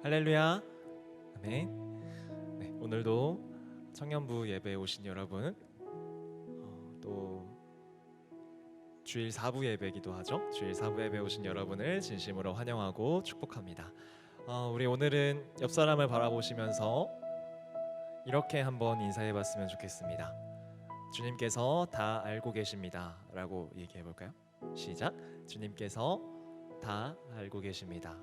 할렐루야. 아멘. 네, 오늘도 청년부 예배에 오신 여러분, 또 주일 4부 예배기도 하죠. 주일 4부 예배에 오신 여러분을 진심으로 환영하고 축복합니다. 우리 오늘은 옆 사람을 바라보시면서 이렇게 한번 인사해봤으면 좋겠습니다. 주님께서 다 알고 계십니다 라고 얘기해볼까요? 시작. 주님께서 다 알고 계십니다.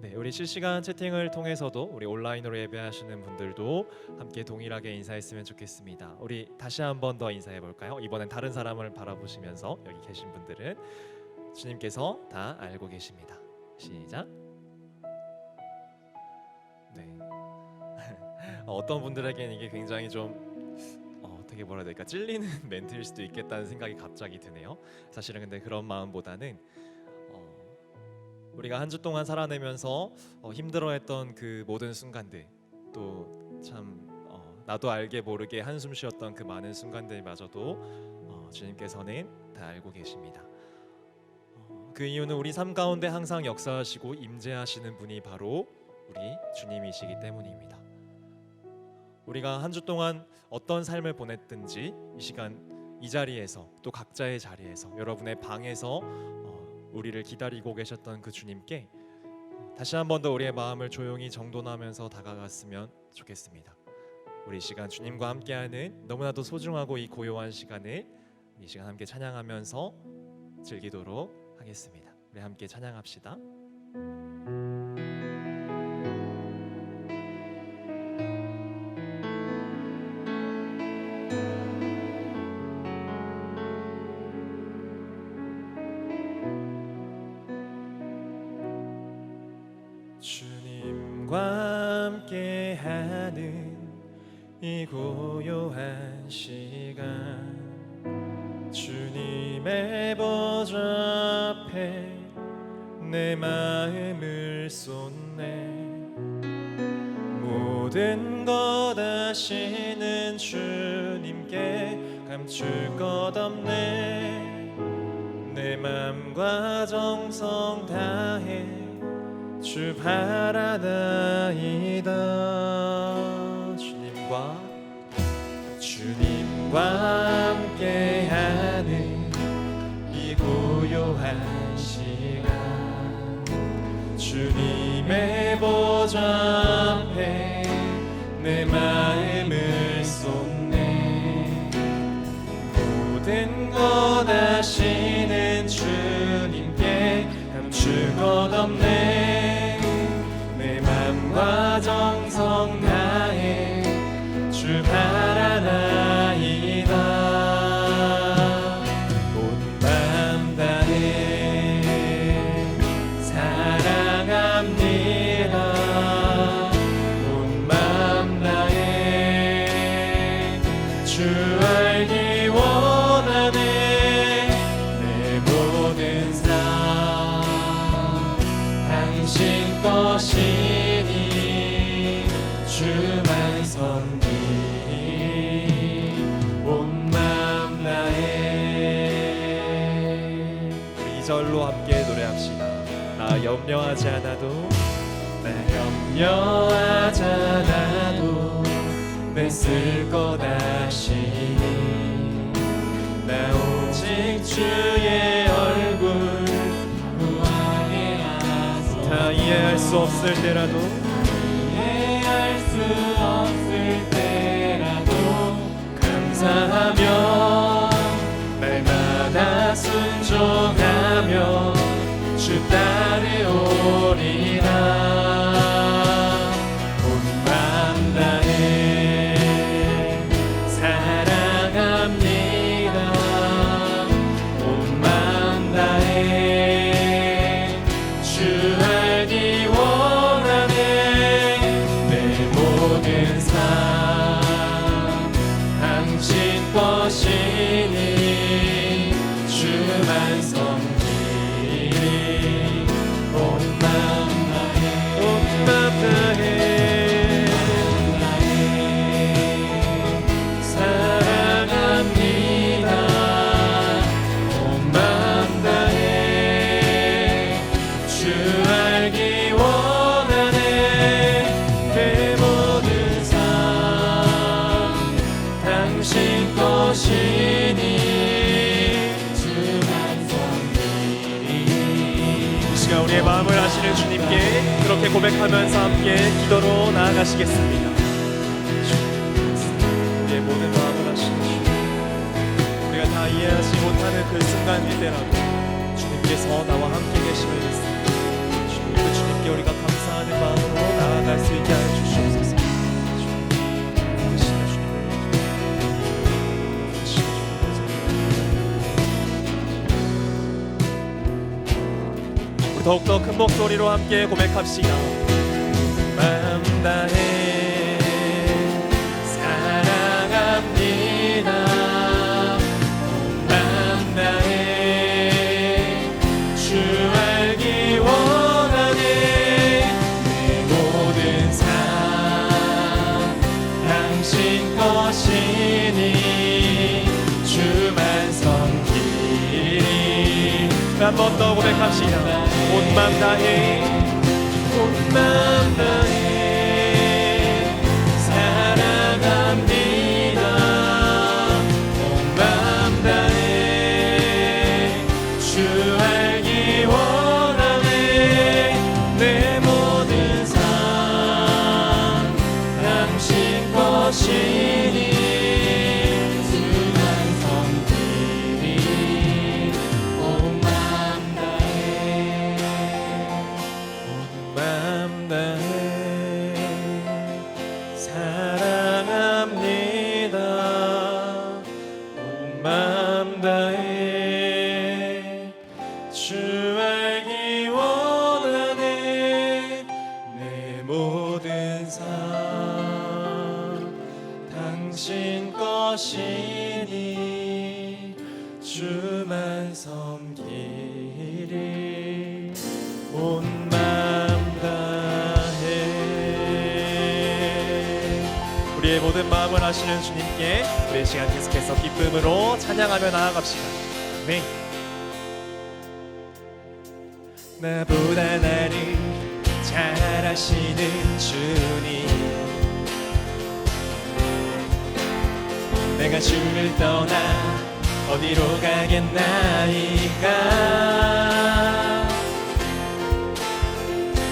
네, 우리 실시간 채팅을 통해서도 우리 온라인으로 예배하시는 분들도 함께 동일하게 인사했으면 좋겠습니다. 우리 다시 한 번 더 인사해볼까요? 이번엔 다른 사람을 바라보시면서 여기 계신 분들은 주님께서 다 알고 계십니다. 시작. 네. 어떤 분들에게는 이게 굉장히 좀 되게 뭐라 해야 될까, 찔리는 멘트일 수도 있겠다는 생각이 갑자기 드네요. 사실은 근데 그런 마음보다는 우리가 한 주 동안 살아내면서 힘들어했던 그 모든 순간들, 또 참 나도 알게 모르게 한숨 쉬었던 그 많은 순간들마저도 주님께서는 다 알고 계십니다. 그 이유는 우리 삶 가운데 항상 역사하시고 임재하시는 분이 바로 우리 주님이시기 때문입니다. 우리가 한 주 동안 어떤 삶을 보냈든지 이 시간 이 자리에서, 또 각자의 자리에서, 여러분의 방에서 우리를 기다리고 계셨던 그 주님께 다시 한 번 더 우리의 마음을 조용히 정돈하면서 다가갔으면 좋겠습니다. 우리 이 시간 주님과 함께하는 너무나도 소중하고 이 고요한 시간을 이 시간 함께 찬양하면서 즐기도록 하겠습니다. 우리 함께 찬양합시다. 주님과 함께하는 이 고요한 시간, 주님의 보좌 앞에 내 마음을 쏟네. 모든 것 아시는 주님께 감출 것 없네. 내 맘과 정성 다해 주 바라나이다. 주님과 함께하는 이 고요한 시간, 주님의 보좌 앞에 내 마음을 쏟네. 모든 것 아시는 주님께 감출 것 없네. 내 맘과 정성 다해 주 바라나이다. 온 맘 다해 사랑합니다. 온 맘 다해 주 알기 원하네. 내 모든 삶 당신 것이니 주만 섬기니 온 맘 다해. 우리 2절로 함께 노래합시다. 나 염려하지 않아도, 나 염려하지 않아도 내 쓸 것 아시니. 나 오직 주의 얼굴 다 이해할 수 없을 때라도, 이해할 수 없을 때라도 감사하며 날마다 순종하며 주 따르오리라. 온 맘 다해 사랑합니다. 온 맘 다해 주 알기 원하네. 내 모든 삶 당신 것이니 주만 섬기니 온 맘 다해 온 맘 다해 사랑합니다. 온 맘 다해 주 알기 원하네. 마음을 아시는 주님께 그렇게 고백하면서 함께 기도로 나아가시겠습니다. 우리의 모든 마음을 아시는 주님, 우리가 다 이해하지 못하는 그 순간일 때라도 주님께서 나와 함께 계심을 믿습니다. 주님, 그 주님께 우리가 감사하는 마음으로 나아갈 수 있게 하여 주시옵소서. 더욱더 큰 목소리로 함께 고백합시다. 마음 다해 사랑합니다. 마음 다해 주 알기 원하네. 내 모든 삶 당신 것이니 주만 섬기리. 한 번 더 고백합시다. 온 맘 다해 온 맘 다해 사랑합니다. 온 맘 다해 주 알기 원하네. 내 모든 삶 당신 것이니 당신 것이니 주만 섬기리. 온 마음 다해. 우리의 모든 마음을 아시는 주님께 우리 시간 계속해서 기쁨으로 찬양하며 나아갑시다. 네. 나보다 나를 잘 아시는 주님, 내가 주를 떠나 어디로 가겠나이까.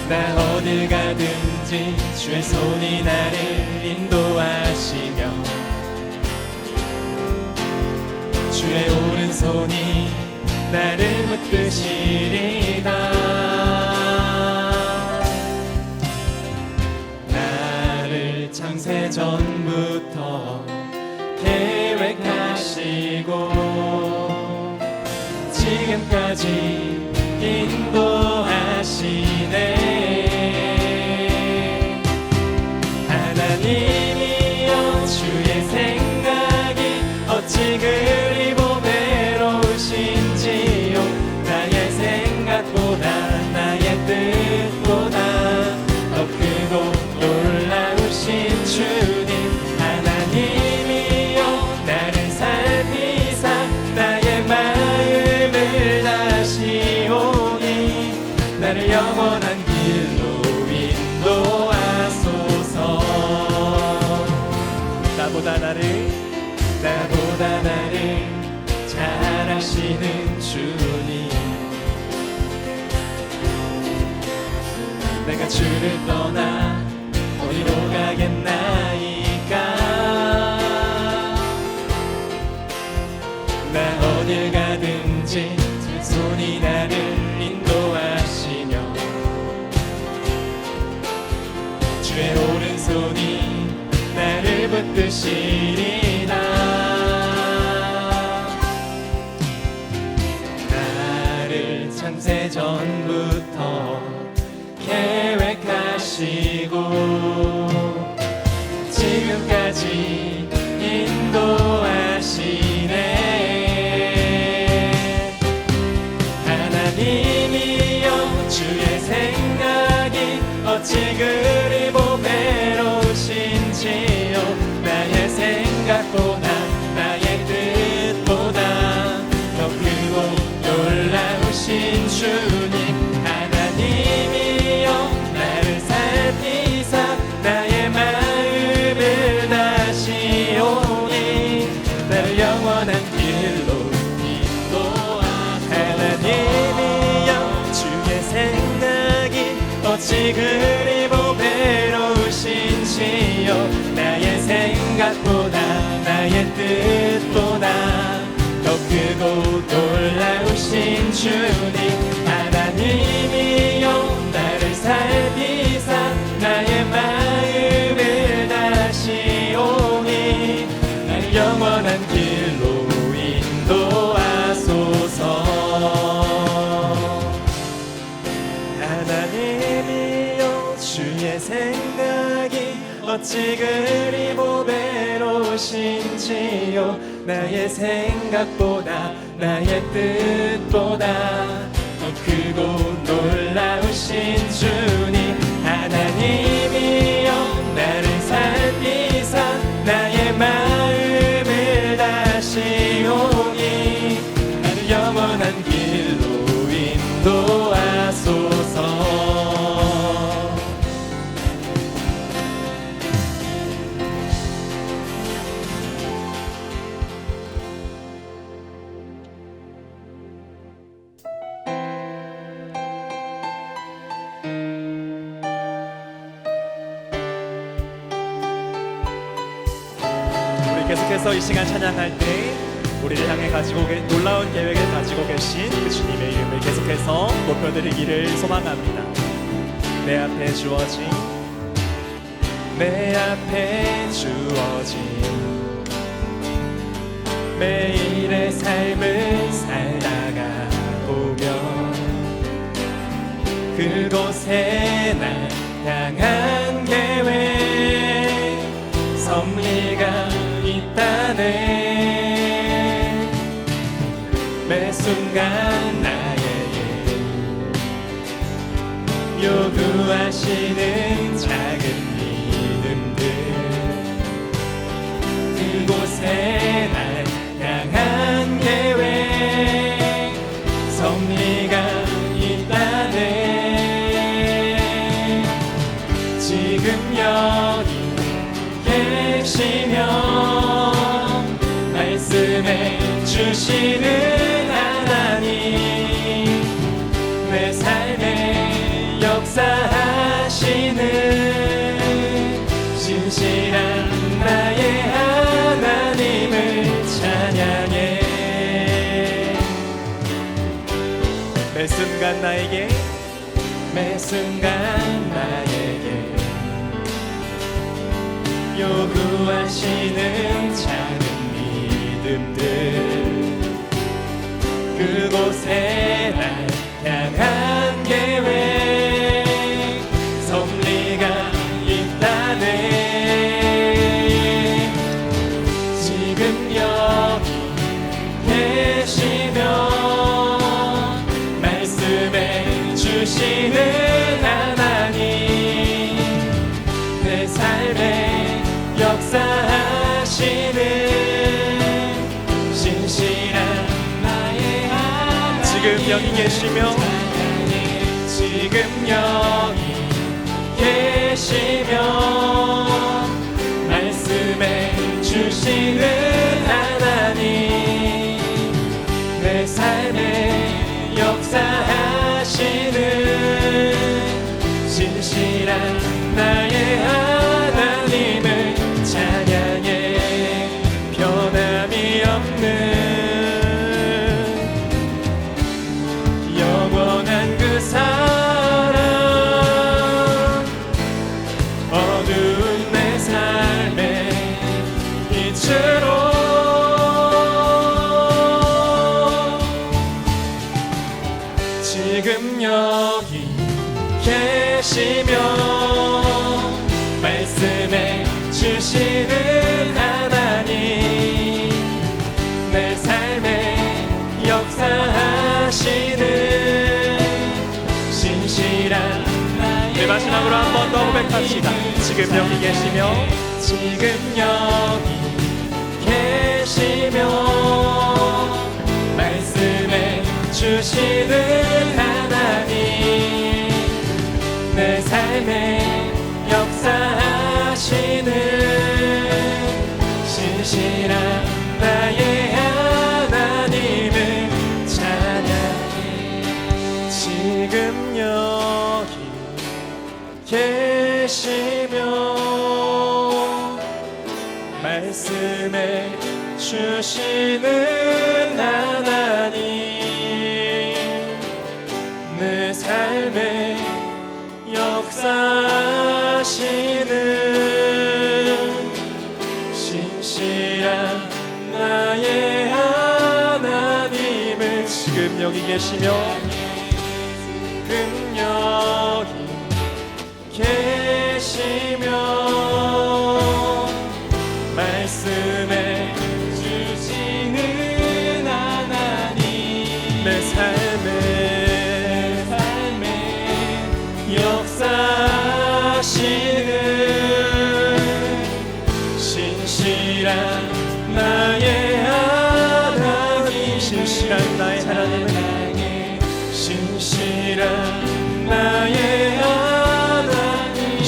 나 어딜 가든지 주의 손이 나를 인도하시며 주의 오른손이 나를 붙드시리다. 나를 창세전부터 계획하시고 지금까지 인도하시네. 하나님이여 주의 생각이 어찌 그리 보배로우신지요. 나의 생각보다 나의 뜻보다 더 크고 놀라우신 주님. 나를 영원한 길로 인도하소서. 나보다 나를 잘 아시는 주님, 내가 주를 떠나 어디로 가겠나이까. 나 어딜 가든지 손이 나를 인도하시며 주의 오른손이 나를 붙드시리다. 나를 창세전부터 계획하시고 지금까지 인도하시네. 하나님이여 주의 생각이 어찌 그리 보배로우신지요. 나의 생각보다 나의 뜻보다 더 크고 놀라우신 주님. 하나님이여 나를 살피사 어찌 그리 보배로우신지요. 나의 생각보다 나의 뜻보다 더 크고 놀라우신 주님, 하나님이여 나를 살피사 나의 마음을 다시 오니 나를 영원한 길로 인도하소서. 하나님이여 주의 생각이 어찌 그리 보배로우신지요. 나의 생각보다 나의 뜻보다 더 크고 놀라우신 주님, 하나님이여 나를 살피사 나의 마음을 다시 오니 나를 영원한 길로 인도하소서. 계속해서 이 시간 찬양할 때 우리를 향해 놀라운 계획을 가지고 계신 그 주님의 이름을 계속해서 높여드리기를 소망합니다. 내 앞에 주어진 매일의 삶을 살다가 보면 그곳에 날 향한 계획 섭리가 있다네. 매 순간 나에게 요구하시는 작은 믿음들, 그곳에 날 향한 계획 섭리가 있다네. 지금 여기 계시며 말씀해 주시는 하나님, 내 삶에 역사하시는 신실한 나의 하나님을 찬양해. 매 순간 나에게 요구하시는 작은 믿음들, 그곳에 날 향한 계획 섭리가 있다네. 지금 여기 계시며 말씀해 주시는 하나님, 내 삶에 역사하시는 신실한 나의 하나님, 지금 여기 계시며 말씀해 주시는 하나님, 내 삶에 역사하시는 신실한 나의 하나님을 찬양해. 변함이 없는 영원한 그 사랑, 어두운 내 삶의 빛으로 지금 여기 계시며 말씀해 주시는 하나님, 내 삶에 역사하시는 신실한 나의. 네, 마지막으로 한 번 더 고백합시다. 지금 여기 계시며 말씀해 주시는 하나님, 내 삶에 역사하시는 신실한 나의 하나님을 찬양해. 지금 여기 계시며 말씀해 주시는 하나님, 내 삶에 역사하시는 신실한 나의 하나님을 지금 여기 계시며 지금 여기 계시며 말씀해 주시는 하나님, 내 삶에 역사하시는 신실한 나의 하나님, 신실한 나의 하나님은 신실한 나의 하나님,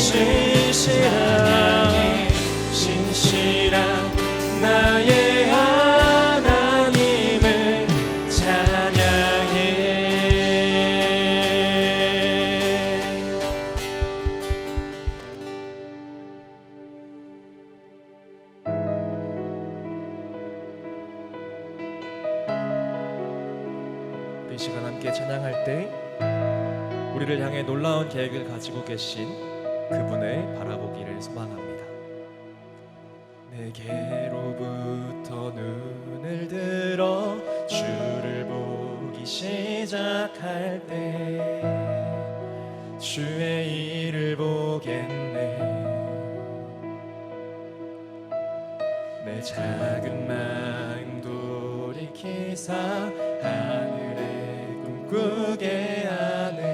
신실한 나의 하나님을 찬양해. 이 시간 함께 찬양할 때 우리를 향해 놀라운 계획을 가지고 계신 그분을 바라보기를 소망합니다. 내게로부터 눈을 들어 주를 보기 시작할 때 주의 일을 보겠네. 내 작은 마음 돌이키사 하늘에 꿈꾸게 하네.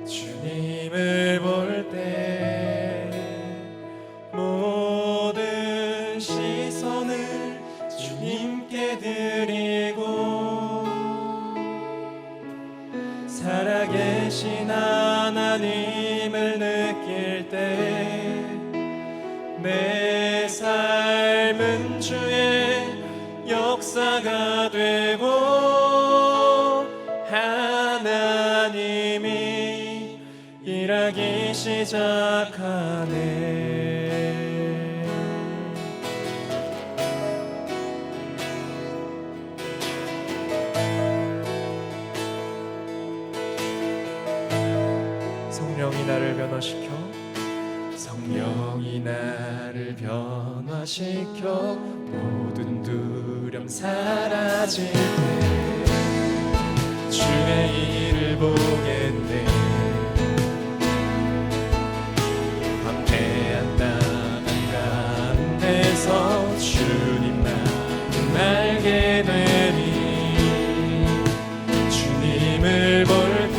주님을 볼 때 모든 시선을 주님께 드리고 살아계신 하나님을 느낄 때 내 삶은 주의 역사가 되고 하나님이 일하기 시작하네. 성령이 나를 변화시켜, 성령이 나를 변화시켜 모든 두려움 사라질 때 주의 일을 보겠네. 황폐한 땅 가운데서 주님만 알게 되니 주님을 볼 때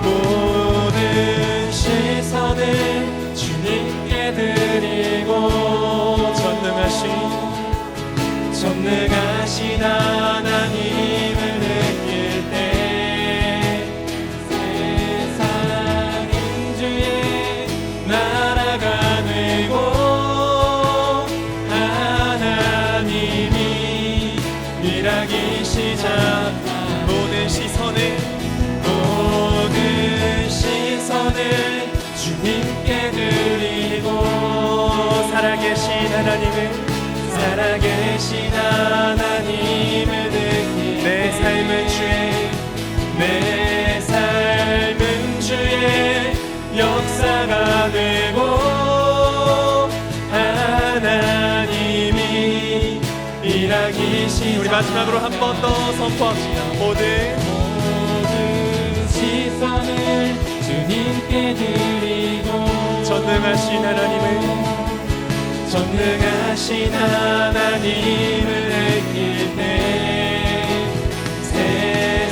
모든 시선을 주님께 드리고 전능하신 하나님을 느낄 때 세상은 주의 나라가 되고 하나님이 일하기 시작한 모든 시선을 주님께 드리고 살아계신 하나님을 느끼 내 삶은 주의 역사가 되고 하나님이 일하기 시작. 우리 마지막으로 한 번 더 선포합시다. 모든 시선을 주님께 드리고 전능하신 하나님을 느낄 때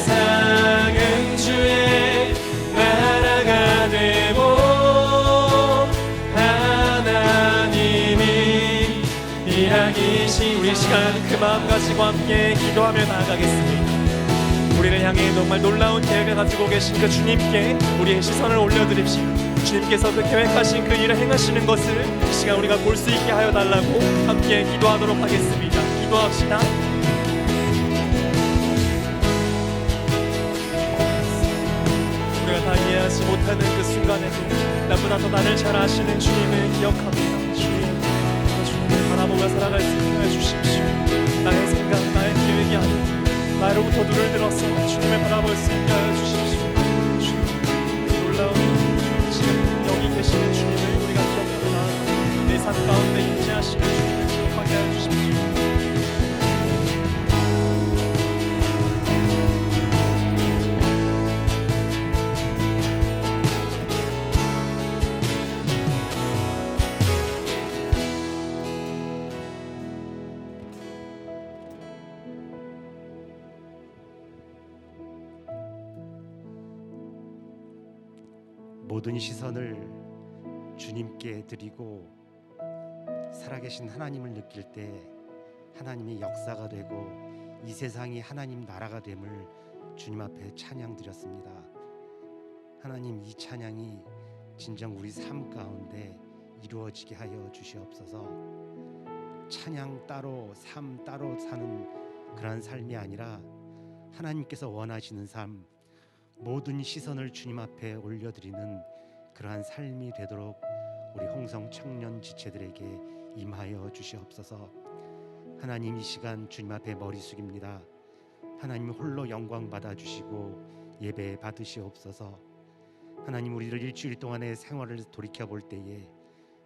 세상은 주의 나라가 되고 하나님이 일하기 시작. 우리 시간 그 마음 가지고 함께 기도하며 나아가겠습니다. 우리를 향해 정말 놀라운 계획을 가지고 계신 그 주님께 우리의 시선을 올려드립시다. 주님께서 그 계획하신 그 일을 행하시는 것을 이 시간 우리가 볼 수 있게 하여 달라고 함께 기도하도록 하겠습니다. 기도합시다. 되는 그 순간에도 나보다 더 나를 잘 아시는 주님을 기억합니다. 주님, 주님을 바라보며 살아갈 수 있게 해주십시오. 나의 생각, 나의 계획이 아닌 나로부터 눈을 들어서 주님을 바라볼 수 있게 하여 주십시오. 주님, 놀라운 지금 여기 계시는 주님을 우리가 기억하며 내 삶 가운데 임재하시는 주님을 기억하게 하여 주십시오. 모든 시선을 주님께 드리고 살아계신 하나님을 느낄 때 하나님의 역사가 되고 이 세상이 하나님 나라가 됨을 주님 앞에 찬양 드렸습니다. 하나님, 이 찬양이 진정 우리 삶 가운데 이루어지게 하여 주시옵소서. 찬양 따로 삶 따로 사는 그러한 삶이 아니라 하나님께서 원하시는 삶, 모든 시선을 주님 앞에 올려드리는 그러한 삶이 되도록 우리 홍성 청년 지체들에게 임하여 주시옵소서. 하나님, 이 시간 주님 앞에 머리 숙입니다. 하나님 홀로 영광 받아주시고 예배 받으시옵소서. 하나님, 우리를 일주일 동안의 생활을 돌이켜볼 때에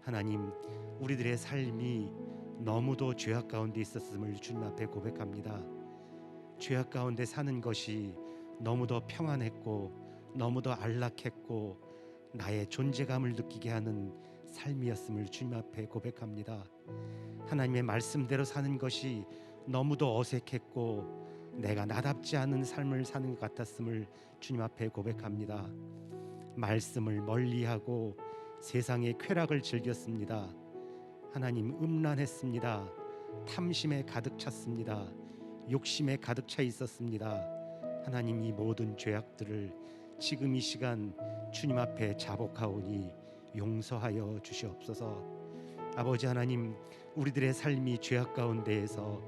하나님, 우리들의 삶이 너무도 죄악 가운데 있었음을 주님 앞에 고백합니다. 죄악 가운데 사는 것이 너무도 평안했고 너무도 안락했고 나의 존재감을 느끼게 하는 삶이었음을 주님 앞에 고백합니다. 하나님의 말씀대로 사는 것이 너무도 어색했고 내가 나답지 않은 삶을 사는 것 같았음을 주님 앞에 고백합니다. 말씀을 멀리하고 세상의 쾌락을 즐겼습니다. 하나님, 음란했습니다. 탐심에 가득 찼습니다. 욕심에 가득 차 있었습니다. 하나님, 이 모든 죄악들을 지금 이 시간 주님 앞에 자복하오니 용서하여 주시옵소서. 아버지 하나님, 우리들의 삶이 죄악 가운데에서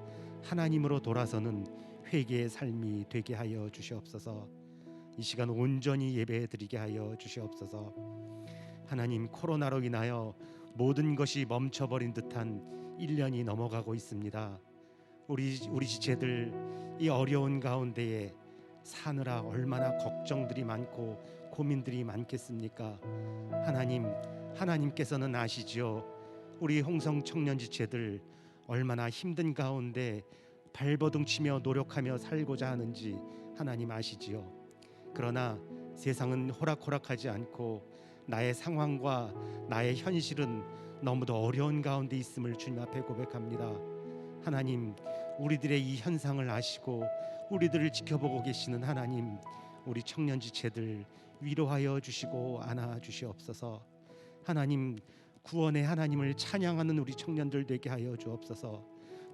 하나님으로 돌아서는 회개의 삶이 되게 하여 주시옵소서. 이 시간 온전히 예배해 드리게 하여 주시옵소서. 하나님, 코로나로 인하여 모든 것이 멈춰버린 듯한 1년이 넘어가고 있습니다. 우리 지체들 이 어려운 가운데에 사느라 얼마나 걱정들이 많고 고민들이 많겠습니까? 하나님께서는 아시지요. 우리 홍성 청년 지체들 얼마나 힘든 가운데 발버둥 치며 노력하며 살고자 하는지 하나님 아시지요. 그러나 세상은 호락호락하지 않고 나의 상황과 나의 현실은 너무도 어려운 가운데 있음을 주님 앞에 고백합니다. 하나님, 우리들의 이 현상을 아시고 우리들을 지켜보고 계시는 하나님, 우리 청년 지체들 위로하여 주시고 안아 주시옵소서. 하나님, 구원의 하나님을 찬양하는 우리 청년들 되게 하여 주옵소서.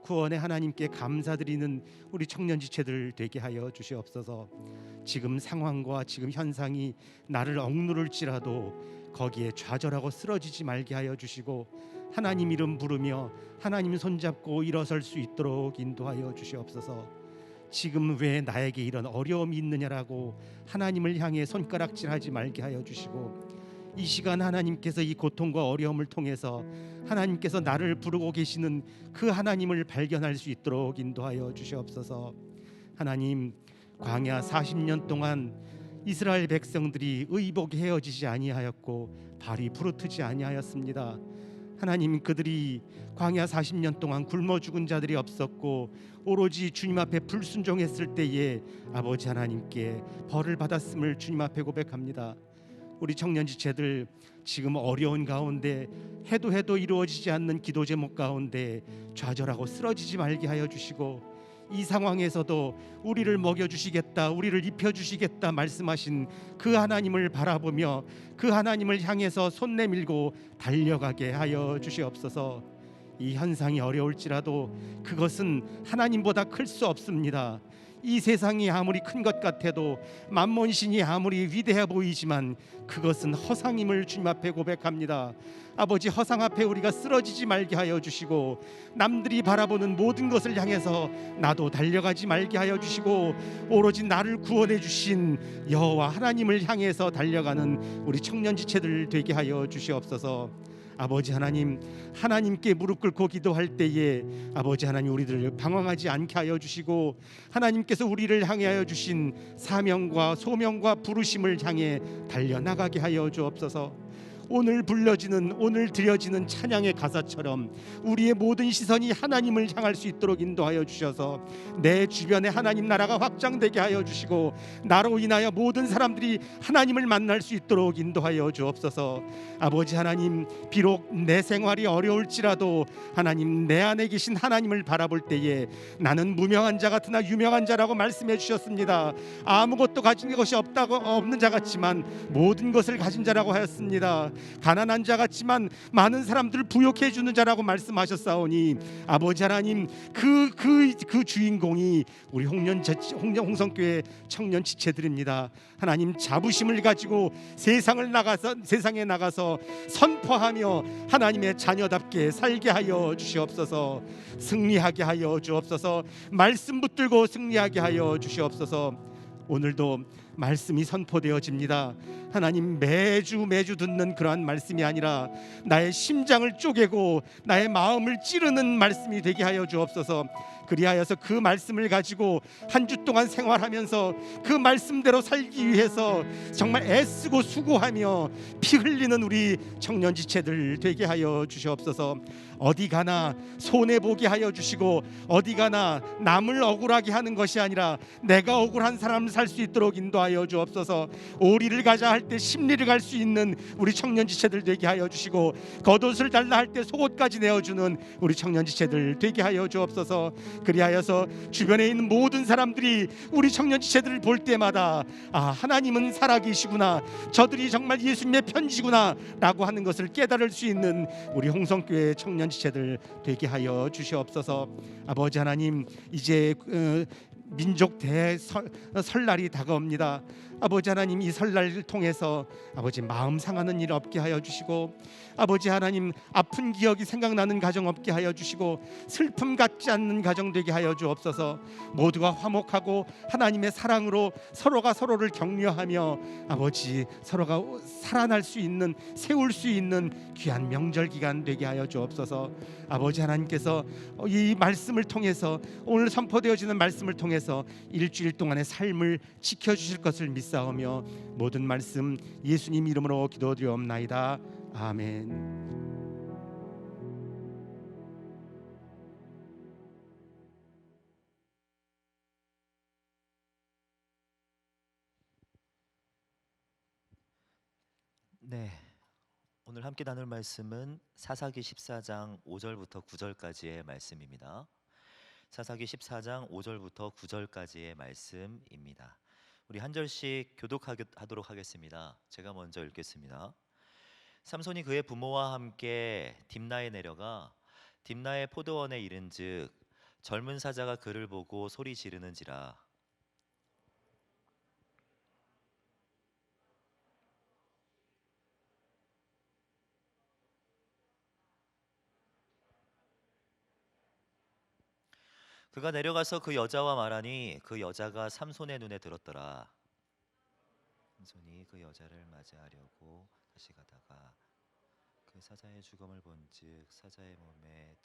구원의 하나님께 감사드리는 우리 청년 지체들 되게 하여 주시옵소서. 지금 상황과 지금 현상이 나를 억누를지라도 거기에 좌절하고 쓰러지지 말게 하여 주시고 하나님 이름 부르며 하나님 손잡고 일어설 수 있도록 인도하여 주시옵소서. 지금 왜 나에게 이런 어려움이 있느냐라고 하나님을 향해 손가락질하지 말게 하여 주시고 이 시간 하나님께서 이 고통과 어려움을 통해서 하나님께서 나를 부르고 계시는 그 하나님을 발견할 수 있도록 인도하여 주시옵소서. 하나님, 광야 40년 동안 이스라엘 백성들이 의복이 헤어지지 아니하였고 발이 부르트지 아니하였습니다. 하나님, 그들이 광야 40년 동안 굶어 죽은 자들이 없었고 오로지 주님 앞에 불순종했을 때에 아버지 하나님께 벌을 받았음을 주님 앞에 고백합니다. 우리 청년 지체들 지금 어려운 가운데 해도 이루어지지 않는 기도 제목 가운데 좌절하고 쓰러지지 말게 하여 주시고 이 상황에서도 우리를 먹여주시겠다, 우리를 입혀주시겠다 말씀하신 그 하나님을 바라보며 그 하나님을 향해서 손 내밀고 달려가게 하여 주시옵소서. 이 현상이 어려울지라도 그것은 하나님보다 클 수 없습니다. 이 세상이 아무리 큰 것 같아도 만몬신이 아무리 위대해 보이지만 그것은 허상임을 주님 앞에 고백합니다. 아버지, 허상 앞에 우리가 쓰러지지 말게 하여 주시고 남들이 바라보는 모든 것을 향해서 나도 달려가지 말게 하여 주시고 오로지 나를 구원해 주신 여호와 하나님을 향해서 달려가는 우리 청년지체들 되게 하여 주시옵소서. 아버지 하나님, 하나님께 무릎 꿇고 기도할 때에 아버지 하나님 우리들을 방황하지 않게 하여 주시고 하나님께서 우리를 향하여 주신 사명과 소명과 부르심을 향해 달려나가게 하여 주옵소서. 오늘 불려지는, 오늘 드려지는 찬양의 가사처럼 우리의 모든 시선이 하나님을 향할 수 있도록 인도하여 주셔서 내 주변에 하나님 나라가 확장되게 하여 주시고 나로 인하여 모든 사람들이 하나님을 만날 수 있도록 인도하여 주옵소서. 아버지 하나님, 비록 내 생활이 어려울지라도 하나님, 내 안에 계신 하나님을 바라볼 때에 나는 무명한 자 같으나 유명한 자라고 말씀해 주셨습니다. 아무것도 가진 것이 없는 자 같지만 모든 것을 가진 자라고 하였습니다. 가난한 자 같지만 많은 사람들을 부욕해 주는 자라고 말씀하셨사오니 아버지 하나님, 그 주인공이 우리 홍성교회 청년 지체들입니다. 하나님, 자부심을 가지고 세상에 나가서 선포하며 하나님의 자녀답게 살게 하여 주시옵소서. 승리하게 하여 주옵소서. 말씀 붙들고 승리하게 하여 주시옵소서. 오늘도 말씀이 선포되어집니다. 하나님, 매주 듣는 그러한 말씀이 아니라 나의 심장을 쪼개고 나의 마음을 찌르는 말씀이 되게 하여 주옵소서. 그리하여서 그 말씀을 가지고 한 주 동안 생활하면서 그 말씀대로 살기 위해서 정말 애쓰고 수고하며 피 흘리는 우리 청년지체들 되게 하여 주시옵소서. 어디 가나 손해보게 하여 주시고 어디 가나 남을 억울하게 하는 것이 아니라 내가 억울한 사람을 살 수 있도록 인도하여 주옵소서. 오리를 가자 할 때 십리를 갈 수 있는 우리 청년지체들 되게 하여 주시고 겉옷을 달라 할 때 속옷까지 내어주는 우리 청년지체들 되게 하여 주옵소서. 그리하여서 주변에 있는 모든 사람들이 우리 청년지체들을 볼 때마다 하나님은 살아계시구나, 저들이 정말 예수님의 편지구나 라고 하는 것을 깨달을 수 있는 우리 홍성교회 청년지체들 되게 하여 주시옵소서. 아버지 하나님, 이제 민족 설날이 다가옵니다. 아버지 하나님, 이 설날을 통해서 아버지 마음 상하는 일 없게 하여 주시고 아버지 하나님, 아픈 기억이 생각나는 가정 없게 하여 주시고 슬픔 같지 않는 가정 되게 하여 주옵소서. 모두가 화목하고 하나님의 사랑으로 서로가 서로를 격려하며 아버지 서로가 살아날 수 있는, 세울 수 있는 귀한 명절 기간 되게 하여 주옵소서. 아버지 하나님께서 이 말씀을 통해서, 오늘 선포되어지는 말씀을 통해서 일주일 동안의 삶을 지켜주실 것을 믿사오며 모든 말씀 예수님 이름으로 기도드리옵나이다. 아멘. 네, 오늘 함께 나눌 말씀은 사사기 14장 5절부터 9절까지의 말씀입니다. 사사기 14장 5절부터 9절까지의 말씀입니다. 우리 한 절씩 교독하도록 하겠습니다. 제가 먼저 읽겠습니다. 삼손이 그의 부모와 함께 딥나에 내려가 딥나의 포도원에 이른즉 젊은 사자가 그를 보고 소리 지르는지라. 그가 내려가서 그 여자와 말하니 그 여자가 삼손의 눈에 들었더라. 삼손이 그 여자를 맞이하려고 다시 가다가 그 사자의 죽음을 본즉 사자의 몸에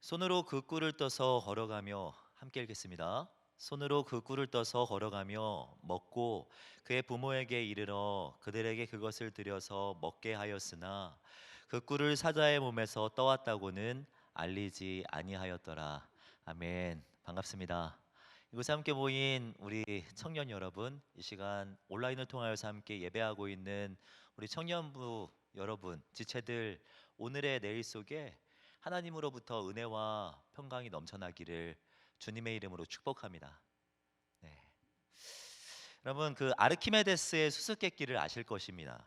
손으로 그 꿀을 떠서 걸어가며, 함께 읽겠습니다. 손으로 그 꿀을 떠서 걸어가며 먹고 그의 부모에게 이르러 그들에게 그것을 드려서 먹게 하였으나 그 꿀을 사자의 몸에서 떠왔다고는 알리지 아니하였더라. 아멘. 반갑습니다. 이곳에 함께 모인 우리 청년 여러분, 이 시간 온라인을 통하여서 함께 예배하고 있는 우리 청년부 여러분, 지체들, 오늘의 내일 속에 하나님으로부터 은혜와 평강이 넘쳐나기를 주님의 이름으로 축복합니다. 네. 여러분, 그 아르키메데스의 수수께끼를 아실 것입니다.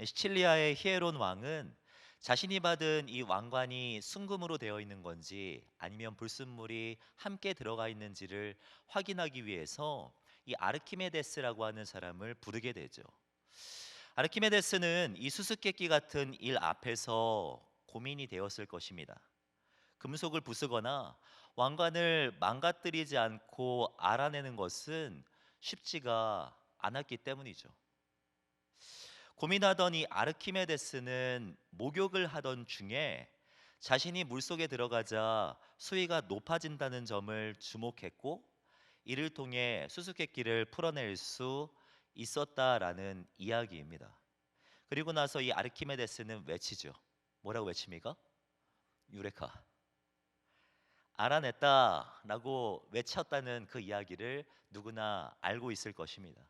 시칠리아의 히에론 왕은 자신이 받은 이 왕관이 순금으로 되어 있는 건지 아니면 불순물이 함께 들어가 있는지를 확인하기 위해서 이 아르키메데스라고 하는 사람을 부르게 되죠. 아르키메데스는 이 수수께끼 같은 일 앞에서 고민이 되었을 것입니다. 금속을 부수거나 왕관을 망가뜨리지 않고 알아내는 것은 쉽지가 않았기 때문이죠. 고민하던 이 아르키메데스는 목욕을 하던 중에 자신이 물속에 들어가자 수위가 높아진다는 점을 주목했고, 이를 통해 수수께끼를 풀어낼 수 있었다라는 이야기입니다. 그리고 나서 이 아르키메데스는 외치죠. 뭐라고 외칩니까? 유레카. 알아냈다라고 외쳤다는 그 이야기를 누구나 알고 있을 것입니다.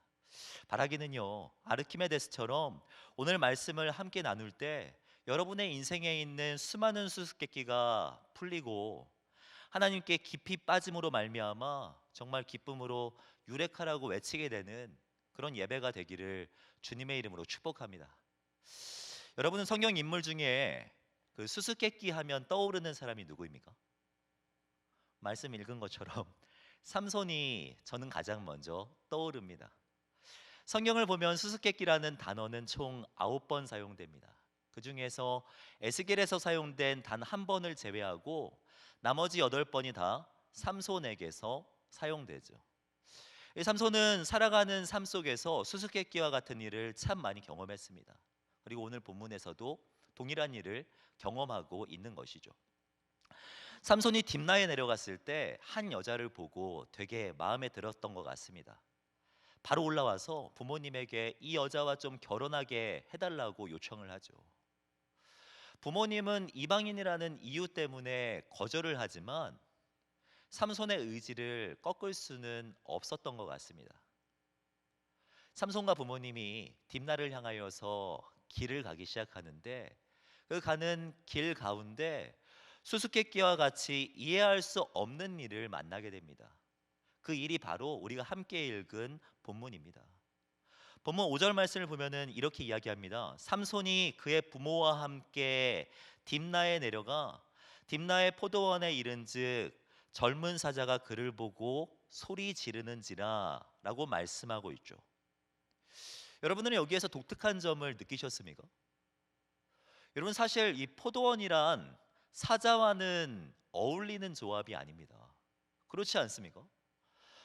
바라기는요, 아르키메데스처럼 오늘 말씀을 함께 나눌 때 여러분의 인생에 있는 수많은 수수께끼가 풀리고 하나님께 깊이 빠짐으로 말미암아 정말 기쁨으로 유레카라고 외치게 되는 그런 예배가 되기를 주님의 이름으로 축복합니다. 여러분은 성경 인물 중에 그 수수께끼 하면 떠오르는 사람이 누구입니까? 말씀 읽은 것처럼 삼손이 저는 가장 먼저 떠오릅니다. 성경을 보면 수수께끼라는 단어는 총 9번 사용됩니다. 그 중에서 에스겔에서 사용된 단 한 번을 제외하고 나머지 8번이 다 삼손에게서 사용되죠. 이 삼손은 살아가는 삶 속에서 수수께끼와 같은 일을 참 많이 경험했습니다. 그리고 오늘 본문에서도 동일한 일을 경험하고 있는 것이죠. 삼손이 딥나에 내려갔을 때 한 여자를 보고 되게 마음에 들었던 것 같습니다. 바로 올라와서 부모님에게 이 여자와 좀 결혼하게 해달라고 요청을 하죠. 부모님은 이방인이라는 이유 때문에 거절을 하지만 삼손의 의지를 꺾을 수는 없었던 것 같습니다. 삼손과 부모님이 딥나를 향하여서 길을 가기 시작하는데, 그 가는 길 가운데 수수께끼와 같이 이해할 수 없는 일을 만나게 됩니다. 그 일이 바로 우리가 함께 읽은 본문입니다. 본문 5절 말씀을 보면은 이렇게 이야기합니다. 삼손이 그의 부모와 함께 딥나에 내려가 딥나의 포도원에 이른즉 젊은 사자가 그를 보고 소리 지르는지라 라고 말씀하고 있죠. 여러분들은 여기에서 독특한 점을 느끼셨습니까? 여러분, 사실 이 포도원이란 사자와는 어울리는 조합이 아닙니다. 그렇지 않습니까?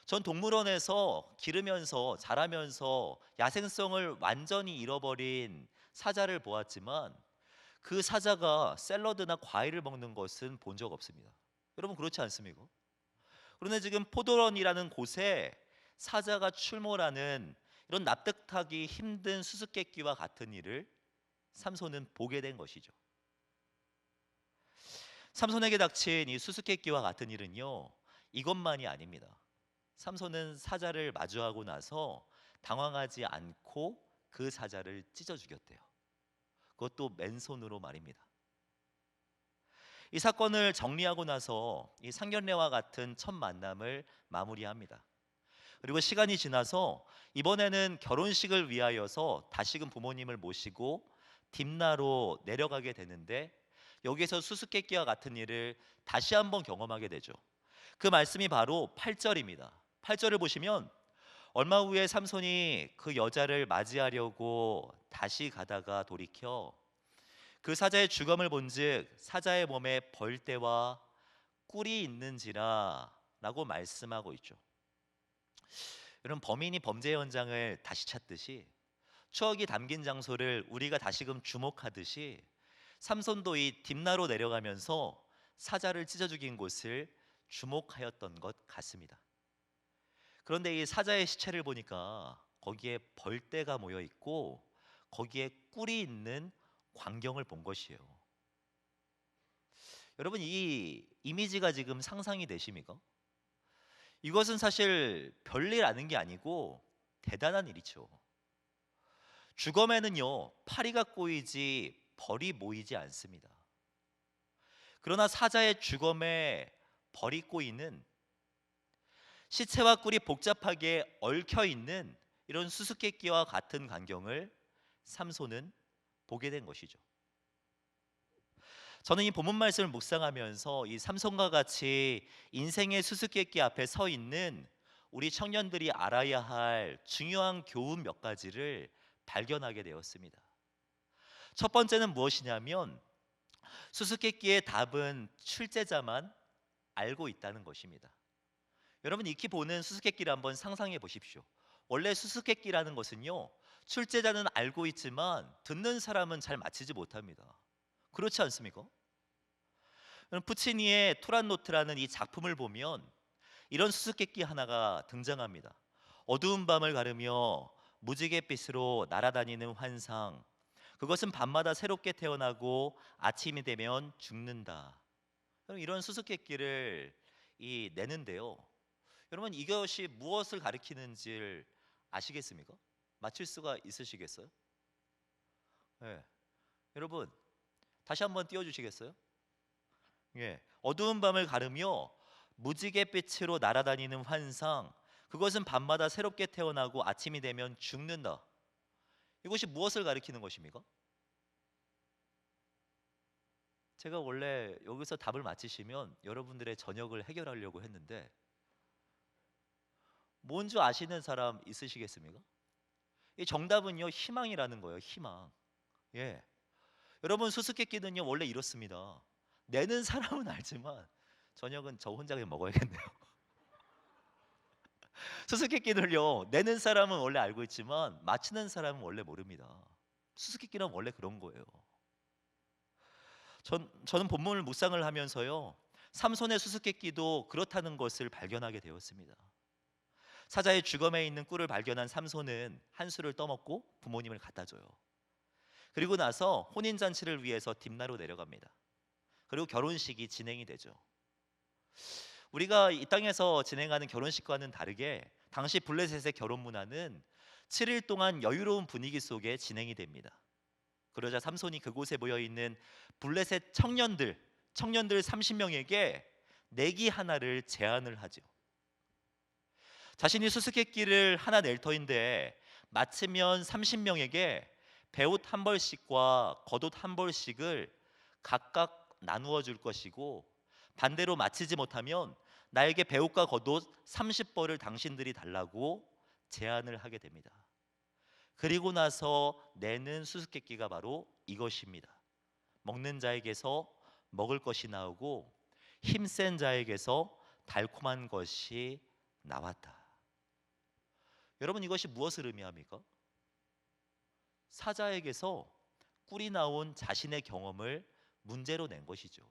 전 동물원에서 기르면서 자라면서 야생성을 완전히 잃어버린 사자를 보았지만 그 사자가 샐러드나 과일을 먹는 것은 본 적 없습니다. 여러분, 그렇지 않습니까? 그런데 지금 포도원이라는 곳에 사자가 출몰하는 이런 납득하기 힘든 수수께끼와 같은 일을 삼손은 보게 된 것이죠. 삼손에게 닥친 이 수수께끼와 같은 일은요, 이것만이 아닙니다. 삼손은 사자를 마주하고 나서 당황하지 않고 그 사자를 찢어 죽였대요. 그것도 맨손으로 말입니다. 이 사건을 정리하고 나서 이 상견례와 같은 첫 만남을 마무리합니다. 그리고 시간이 지나서 이번에는 결혼식을 위하여서 다시금 부모님을 모시고 딥나로 내려가게 되는데, 여기에서 수수께끼와 같은 일을 다시 한번 경험하게 되죠. 그 말씀이 바로 8절입니다. 8절을 보시면 얼마 후에 삼손이 그 여자를 맞이하려고 다시 가다가 돌이켜 그 사자의 주검을 본즉 사자의 몸에 벌떼와 꿀이 있는지라 라고 말씀하고 있죠. 여러분, 범인이 범죄 현장을 다시 찾듯이 추억이 담긴 장소를 우리가 다시금 주목하듯이 삼손도 이 딥나로 내려가면서 사자를 찢어 죽인 곳을 주목하였던 것 같습니다. 그런데 이 사자의 시체를 보니까 거기에 벌떼가 모여 있고 거기에 꿀이 있는 광경을 본 것이에요. 여러분, 이 이미지가 지금 상상이 되십니까? 이것은 사실 별일 아는 게 아니고 대단한 일이죠. 주검에는요, 파리가 꼬이지 벌이 모이지 않습니다. 그러나 사자의 주검에 벌이 꼬이는, 시체와 꿀이 복잡하게 얽혀 있는 이런 수수께끼와 같은 광경을 삼손은 보게 된 것이죠. 저는 이 본문 말씀을 묵상하면서 이 삼손과 같이 인생의 수수께끼 앞에 서 있는 우리 청년들이 알아야 할 중요한 교훈 몇 가지를 발견하게 되었습니다. 첫 번째는 무엇이냐면 수수께끼의 답은 출제자만 알고 있다는 것입니다. 여러분, 익히 보는 수수께끼를 한번 상상해 보십시오. 원래 수수께끼라는 것은요, 출제자는 알고 있지만 듣는 사람은 잘 맞히지 못합니다. 그렇지 않습니까? 푸치니의 투란노트라는 이 작품을 보면 이런 수수께끼 하나가 등장합니다. 어두운 밤을 가르며 무지갯빛으로 날아다니는 환상, 그것은 밤마다 새롭게 태어나고 아침이 되면 죽는다. 이런 수수께끼를 내는데요, 여러분, 이것이 무엇을 가리키는지 아시겠습니까? 맞힐 수가 있으시겠어요? 네. 여러분, 다시 한번 띄워주시겠어요? 예. 어두운 밤을 가르며 무지갯빛으로 날아다니는 환상, 그것은 밤마다 새롭게 태어나고 아침이 되면 죽는다. 이것이 무엇을 가리키는 것입니까? 제가 원래 여기서 답을 맞히시면 여러분들의 저녁을 해결하려고 했는데, 뭔지 아시는 사람 있으시겠습니까? 이 정답은요, 희망이라는 거예요. 희망. 예. 여러분, 수수께끼는요 원래 이렇습니다. 내는 사람은 알지만 저녁은 저 혼자 그냥 먹어야겠네요. 수수께끼를요, 내는 사람은 원래 알고 있지만 맞히는 사람은 원래 모릅니다. 수수께끼는 원래 그런 거예요. 저는 본문을 묵상을 하면서요, 삼손의 수수께끼도 그렇다는 것을 발견하게 되었습니다. 사자의 주검에 있는 꿀을 발견한 삼손은 한 수를 떠먹고 부모님을 갖다 줘요. 그리고 나서 혼인잔치를 위해서 딥나로 내려갑니다. 그리고 결혼식이 진행이 되죠. 우리가 이 땅에서 진행하는 결혼식과는 다르게 당시 블레셋의 결혼 문화는 7일 동안 여유로운 분위기 속에 진행이 됩니다. 그러자 삼손이 그곳에 모여 있는 블레셋 청년들 30명에게 내기 하나를 제안을 하죠. 자신이 수수께끼를 하나 낼 터인데 맞히면 30명에게 배옷 한 벌씩과 겉옷 한 벌씩을 각각 나누어 줄 것이고, 반대로 맞히지 못하면 나에게 배옷과 겉옷 30벌을 당신들이 달라고 제안을 하게 됩니다. 그리고 나서 내는 수수께끼가 바로 이것입니다. 먹는 자에게서 먹을 것이 나오고 힘센 자에게서 달콤한 것이 나왔다. 여러분, 이것이 무엇을 의미합니까? 사자에게서 꿀이 나온 자신의 경험을 문제로 낸 것이죠.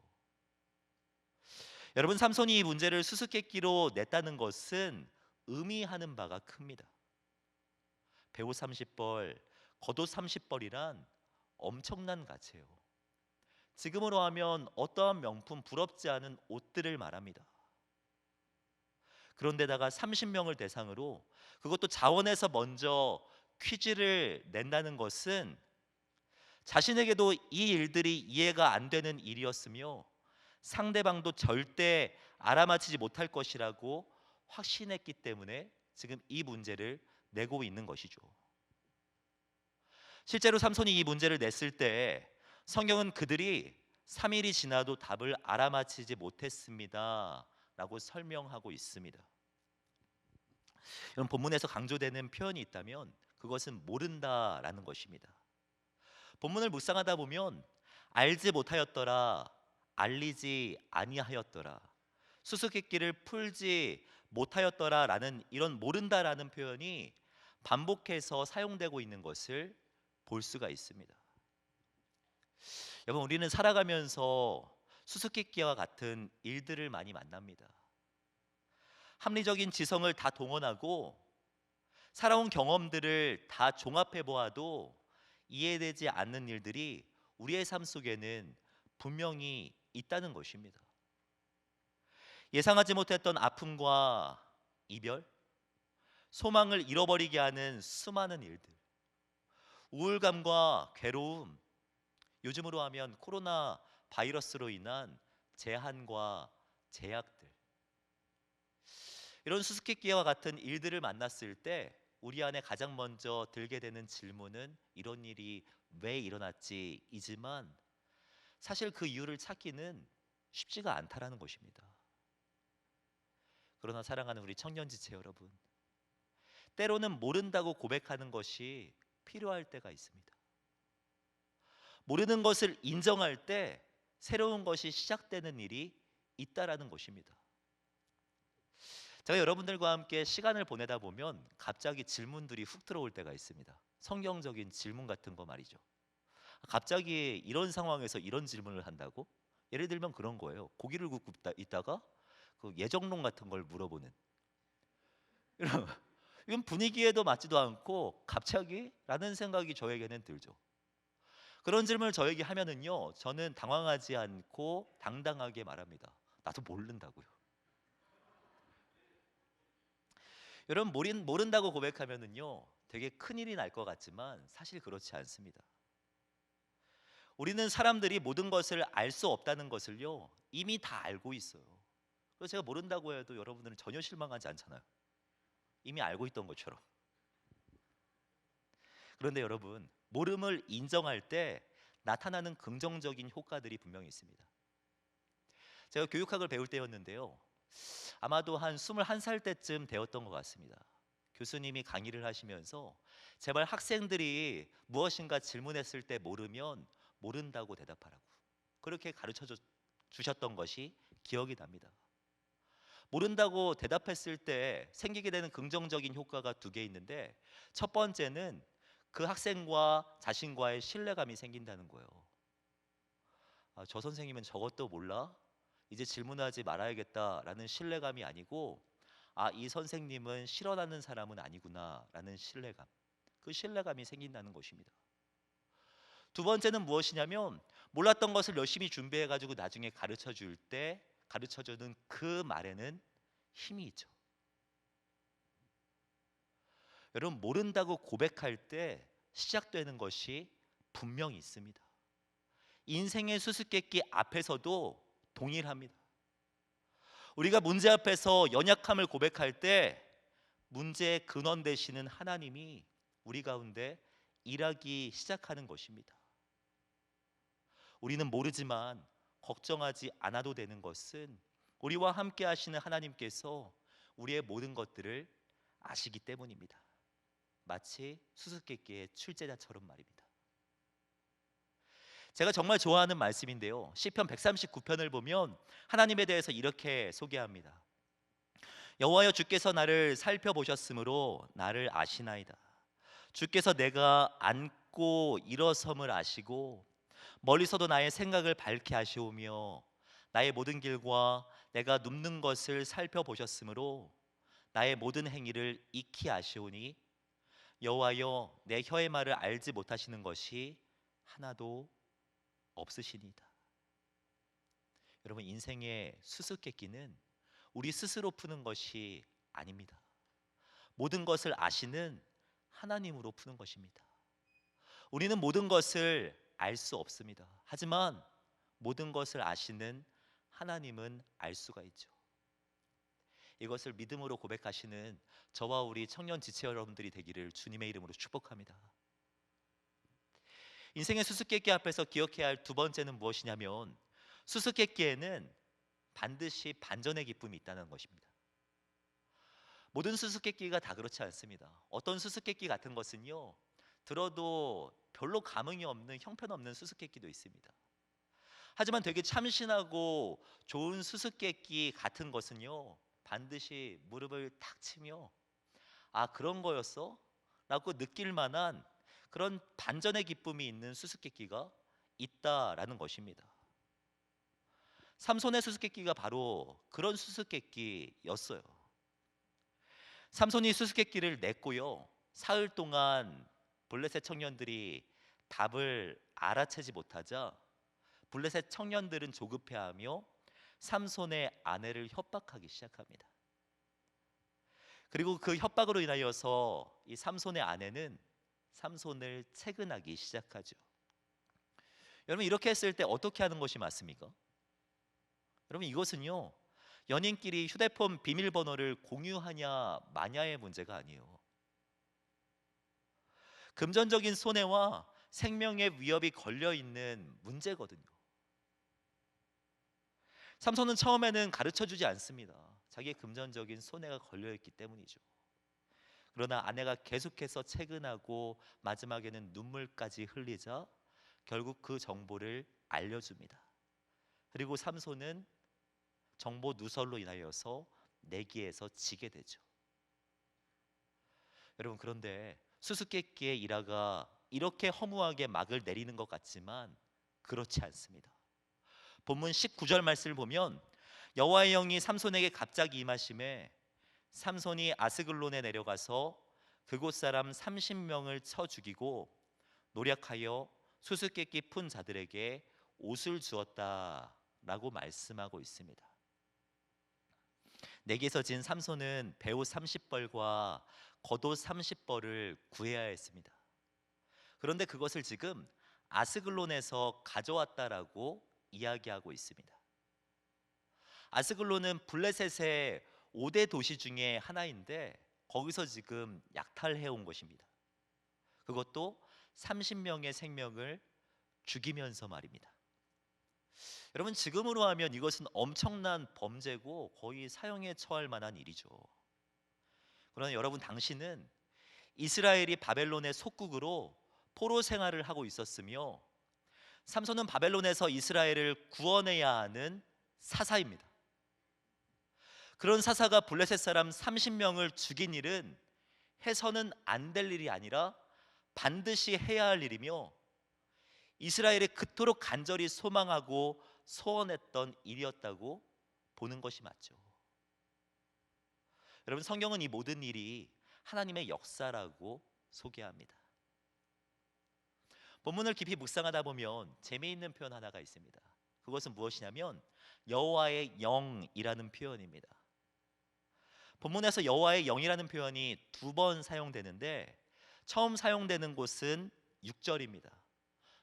여러분, 삼손이 이 문제를 수수께끼로 냈다는 것은 의미하는 바가 큽니다. 배옷 30벌, 겉옷 30벌이란 엄청난 가치예요. 지금으로 하면 어떠한 명품, 부럽지 않은 옷들을 말합니다. 그런데다가 30명을 대상으로, 그것도 자원에서 먼저 퀴즈를 낸다는 것은 자신에게도 이 일들이 이해가 안 되는 일이었으며 상대방도 절대 알아맞히지 못할 것이라고 확신했기 때문에 지금 이 문제를 내고 있는 것이죠. 실제로 삼손이 이 문제를 냈을 때 성경은 그들이 3일이 지나도 답을 알아맞히지 못했습니다 라고 설명하고 있습니다. 이런 본문에서 강조되는 표현이 있다면 그것은 모른다라는 것입니다. 본문을 묵상하다 보면 알지 못하였더라, 알리지 아니하였더라, 수수께끼를 풀지 못하였더라라는 이런 모른다라는 표현이 반복해서 사용되고 있는 것을 볼 수가 있습니다. 여러분, 우리는 살아가면서 수수께끼와 같은 일들을 많이 만납니다. 합리적인 지성을 다 동원하고 살아온 경험들을 다 종합해 보아도 이해되지 않는 일들이 우리의 삶 속에는 분명히 있다는 것입니다. 예상하지 못했던 아픔과 이별, 소망을 잃어버리게 하는 수많은 일들, 우울감과 괴로움, 요즘으로 하면 코로나 바이러스로 인한 제한과 제약들, 이런 수수께끼와 같은 일들을 만났을 때 우리 안에 가장 먼저 들게 되는 질문은 이런 일이 왜 일어났지이지만, 사실 그 이유를 찾기는 쉽지가 않다라는 것입니다. 그러나 사랑하는 우리 청년지체 여러분, 때로는 모른다고 고백하는 것이 필요할 때가 있습니다. 모르는 것을 인정할 때 새로운 것이 시작되는 일이 있다라는 것입니다. 제가 여러분들과 함께 시간을 보내다 보면 갑자기 질문들이 훅 들어올 때가 있습니다. 성경적인 질문 같은 거 말이죠. 갑자기 이런 상황에서 이런 질문을 한다고? 예를 들면 그런 거예요. 고기를 굽고 있다가 그 예정론 같은 걸 물어보는 이건 분위기에도 맞지도 않고 갑자기? 라는 생각이 저에게는 들죠. 그런 질문을 저에게 하면은요, 저는 당황하지 않고 당당하게 말합니다. 나도 모른다고요. 여러분, 모른다고 고백하면은요, 되게 큰일이 날 것 같지만 사실 그렇지 않습니다. 우리는 사람들이 모든 것을 알 수 없다는 것을요, 이미 다 알고 있어요. 그래서 제가 모른다고 해도 여러분들은 전혀 실망하지 않잖아요. 이미 알고 있던 것처럼. 그런데 여러분, 모름을 인정할 때 나타나는 긍정적인 효과들이 분명히 있습니다. 제가 교육학을 배울 때였는데요, 아마도 한 21살 때쯤 되었던 것 같습니다. 교수님이 강의를 하시면서 제발 학생들이 무엇인가 질문했을 때 모르면 모른다고 대답하라고 그렇게 가르쳐 주셨던 것이 기억이 납니다. 모른다고 대답했을 때 생기게 되는 긍정적인 효과가 두 개 있는데, 첫 번째는 그 학생과 자신과의 신뢰감이 생긴다는 거예요. 저 선생님은 저것도 몰라? 이제 질문하지 말아야겠다라는 신뢰감이 아니고, 이 선생님은 실언하는 사람은 아니구나라는 신뢰감, 그 신뢰감이 생긴다는 것입니다. 두 번째는 무엇이냐면, 몰랐던 것을 열심히 준비해 가지고 나중에 가르쳐 주는 그 말에는 힘이 있죠. 여러분, 모른다고 고백할 때 시작되는 것이 분명히 있습니다. 인생의 수수께끼 앞에서도 동일합니다. 우리가 문제 앞에서 연약함을 고백할 때 문제의 근원 되시는 하나님이 우리 가운데 일하기 시작하는 것입니다. 우리는 모르지만 걱정하지 않아도 되는 것은 우리와 함께 하시는 하나님께서 우리의 모든 것들을 아시기 때문입니다. 마치 수수께끼의 출제자처럼 말입니다. 제가 정말 좋아하는 말씀인데요, 시편 139편을 보면 하나님에 대해서 이렇게 소개합니다. 여호와여, 주께서 나를 살펴보셨으므로 나를 아시나이다. 주께서 내가 앉고 일어섬을 아시고 멀리서도 나의 생각을 밝게 하시오며 나의 모든 길과 내가 눕는 것을 살펴보셨으므로 나의 모든 행위를 익히 아시오니 여호와여, 내 혀의 말을 알지 못하시는 것이 하나도 없으시니이다. 여러분, 인생의 수수께끼는 우리 스스로 푸는 것이 아닙니다. 모든 것을 아시는 하나님으로 푸는 것입니다. 우리는 모든 것을 알 수 없습니다. 하지만 모든 것을 아시는 하나님은 알 수가 있죠. 이것을 믿음으로 고백하시는 저와 우리 청년 지체 여러분들이 되기를 주님의 이름으로 축복합니다. 인생의 수수께끼 앞에서 기억해야 할 두 번째는 무엇이냐면, 수수께끼에는 반드시 반전의 기쁨이 있다는 것입니다. 모든 수수께끼가 다 그렇지 않습니다. 어떤 수수께끼 같은 것은요, 들어도 별로 감흥이 없는 형편없는 수수께끼도 있습니다. 하지만 되게 참신하고 좋은 수수께끼 같은 것은요, 반드시 무릎을 탁 치며 그런 거였어? 라고 느낄 만한 그런 반전의 기쁨이 있는 수수께끼가 있다라는 것입니다. 삼손의 수수께끼가 바로 그런 수수께끼였어요. 삼손이 수수께끼를 냈고요, 사흘 동안 블레셋 청년들이 답을 알아채지 못하자 블레셋 청년들은 조급해하며 삼손의 아내를 협박하기 시작합니다. 그리고 그 협박으로 인하여서 이 삼손의 아내는 삼손을 채근하기 시작하죠. 여러분, 이렇게 했을 때 어떻게 하는 것이 맞습니까? 여러분, 이것은요, 연인끼리 휴대폰 비밀번호를 공유하냐 마냐의 문제가 아니에요. 금전적인 손해와 생명의 위협이 걸려 있는 문제거든요. 삼손은 처음에는 가르쳐 주지 않습니다. 자기의 금전적인 손해가 걸려 있기 때문이죠. 그러나 아내가 계속해서 채근하고 마지막에는 눈물까지 흘리자 결국 그 정보를 알려줍니다. 그리고 삼손은 정보 누설로 인하여서 내기에서 지게 되죠. 여러분, 그런데 수수께끼의 일화가 이렇게 허무하게 막을 내리는 것 같지만 그렇지 않습니다. 본문 19절 말씀을 보면 여호와의 영이 삼손에게 갑자기 임하심에 삼손이 아스글론에 내려가서 그곳 사람 30명을 쳐 죽이고 노력하여 수수께끼 푼 자들에게 옷을 주었다라고 말씀하고 있습니다. 내게서 진 삼손은 배옷 30벌과 겉옷 30벌을 구해야 했습니다. 그런데 그것을 지금 아스글론에서 가져왔다라고 이야기하고 있습니다. 아스글론은 블레셋의 5대 도시 중에 하나인데 거기서 지금 약탈해 온 것입니다. 그것도 30명의 생명을 죽이면서 말입니다. 여러분, 지금으로 하면 이것은 엄청난 범죄고 거의 사형에 처할 만한 일이죠. 그러나 여러분, 당시는 이스라엘이 바벨론의 속국으로 포로 생활을 하고 있었으며 삼손은 바벨론에서 이스라엘을 구원해야 하는 사사입니다. 그런 사사가 블레셋 사람 30명을 죽인 일은 해서는 안 될 일이 아니라 반드시 해야 할 일이며 이스라엘이 그토록 간절히 소망하고 소원했던 일이었다고 보는 것이 맞죠. 여러분, 성경은 이 모든 일이 하나님의 역사라고 소개합니다. 본문을 깊이 묵상하다 보면 재미있는 표현 하나가 있습니다. 그것은 무엇이냐면 여호와의 영이라는 표현입니다. 본문에서 여호와의 영이라는 표현이 2번 사용되는데 처음 사용되는 곳은 6절입니다.